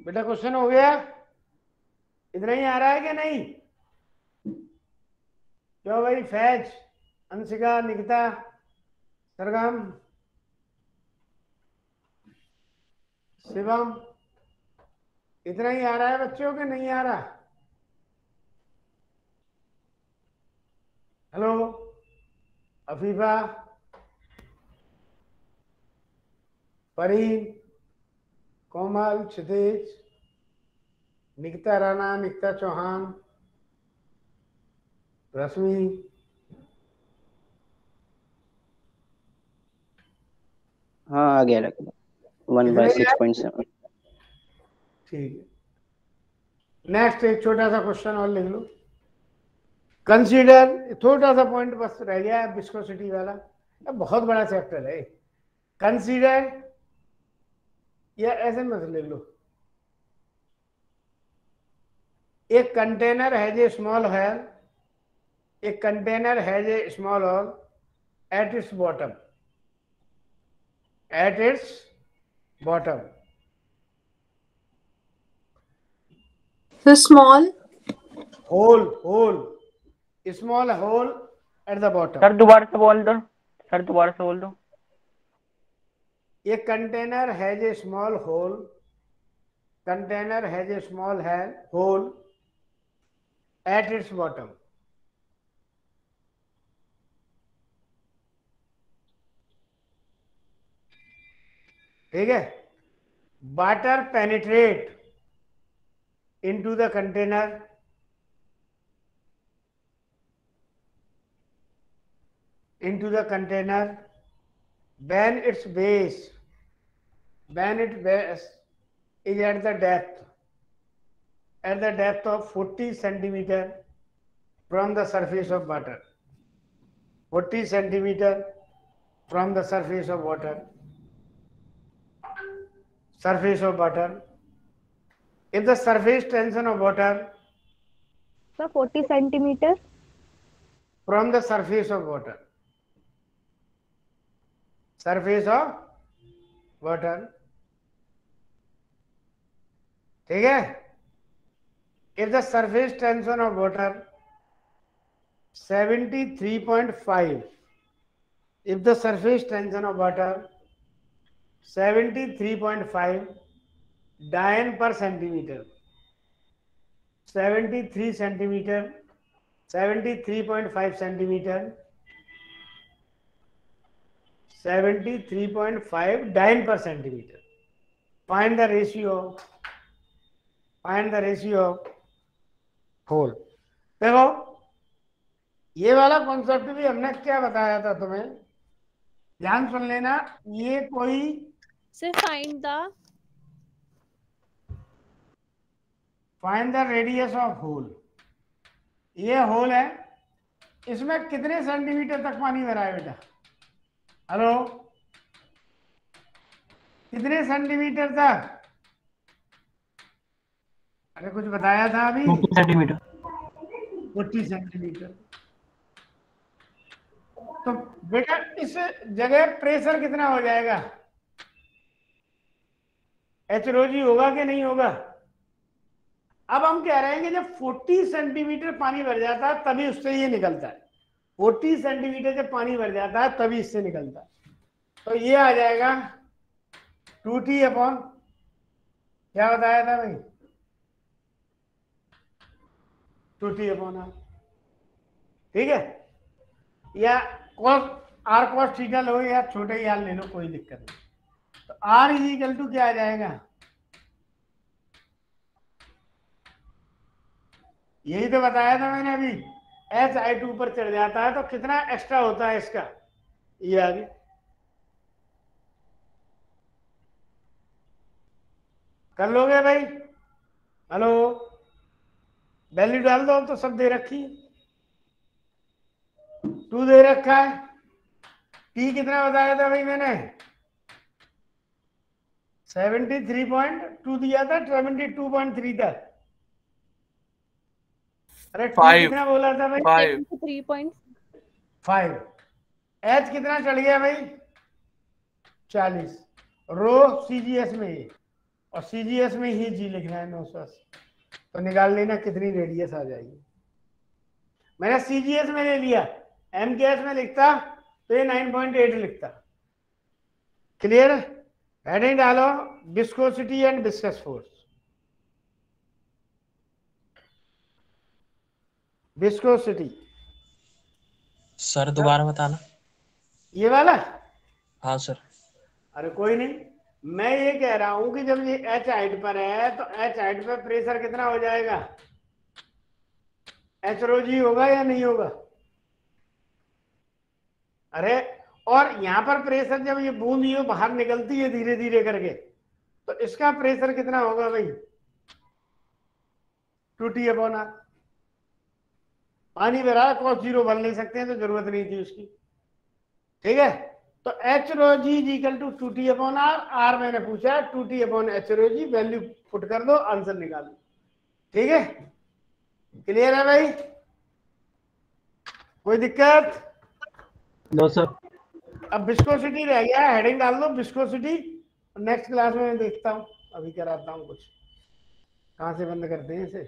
बेटा क्वेश्चन हो गया? इतना ही आ रहा है कि नहीं? क्यों भाई? फैज, अंशिका, निकिता, सरगम, शिवम, इतना ही आ रहा है बच्चों के? नहीं आ रहा? हेलो, अफीफा, परीन, कोमल, क्षितिज, निकिता राणा, निकिता चौहान, रश्मि,
हाँ आ गया लगभग 1/6.7।
ठीक है। नेक्स्ट एक छोटा सा क्वेश्चन और लिख लो। कंसीडर, थोड़ा सा पॉइंट बस रह गया है विस्कोसिटी वाला, बहुत बड़ा चैप्टर है। कंसीडर, या ऐसे मत लिख लो, एक container has a small hole, एक container has a small hole at its bottom, at its bottom.
The small
hole, small hole at the bottom.
Sir दोबारा से बोल दो, सर दोबारा से बोल दो।
A container has a small hole. Container has a small hole at its bottom. ठीक है? Water penetrate into the container. Into the container when its base is at the depth of 40 centimeter from the surface of water. 40 centimeter from the surface of water. Surface of water. If the surface tension of water,
So 40 centimeter
from the surface of water. Surface of water. ठीक है? If the surface tension of water 73.5, if the surface tension of water 73.5 dyne per centimetre, 73 centimetre, 73.5 centimetre, 73.5 dyne per centimetre. Find the ratio of hole. देखो ये वाला concept भी हमने क्या बताया था तुम्हें, ध्यान सुन लेना। ये कोई
Sir, find
the radius of hole, ये होल है, इसमें कितने सेंटीमीटर तक पानी भरा है बेटा? हेलो, कितने सेंटीमीटर तक? अरे कुछ बताया था अभी,
40 सेंटीमीटर।
40 सेंटीमीटर। तो बेटा इस जगह प्रेशर कितना हो जाएगा? एच रो जी होगा कि नहीं होगा? अब हम कह रहे हैं कि जब 40 सेंटीमीटर पानी भर जाता है तभी उससे ये निकलता है, 40 सेंटीमीटर जब पानी भर जाता है तभी इससे निकलता है। तो ये आ जाएगा 2T अपॉन, क्या बताया था भाई? 2T अपॉन आर, ठीक है? या cos r cos थीटा लो या छोटे ही r ले लो, कोई दिक्कत नहीं। तो r इज इक्वल टू क्या आ जाएगा? यही तो बताया था मैंने अभी, h हाइट ऊपर चढ़ जाता है तो कितना एक्स्ट्रा होता है इसका, ये आगे। कर लोगे भाई? हेलो, वैल्यू डाल दो, तो सब दे रखी, 2 दे रखा है। T कितना बताया था भाई मैंने? 73.2 दिया था, 72.3 था। अरे T कितना बोला था भाई? 3.5। H कितना चढ़ गया भाई? 40। रो CGS में ही, और CGS में ही G लिखना है 980, तो निकाल लेना कितनी रेडियस आ जाएगी। मैंने CGS में ले लिया, MKS में लिखता तो ये 9.8 लिखता। क्लियर? हेडिंग डालो viscosity and viscous force. Viscosity
sir दोबारा बताना।
ये वाला?
हाँ सर।
अरे कोई नहीं, मैं ये कह रहा हूं कि जब ये H हाइट पर है तो H हाइट पर प्रेशर कितना हो जाएगा? H रो जी होगा या नहीं होगा? अरे और यहां पर प्रेशर, जब ये बूंद ये बाहर निकलती है धीरे धीरे करके, तो इसका प्रेशर कितना होगा भाई? 2T upon are. पानी भरा, cos 0 भर ले सकते हैं, तो जरूरत नहीं थी उसकी, ठीक है? तो H rho g is equal to 2T upon r. R मैंने पूछा 2T upon H rho g, value put कर दो, आंसर निकाल दो, ठीक है? क्लियर है भाई? कोई दिक्कत?
No sir.
अब विस्कोसिटी रह गया, हेडिंग डाल दो विस्कोसिटी। नेक्स्ट क्लास में मैं देखता हूँ, अभी कराता हूँ कुछ। कहाँ से बंद करते हैं इसे?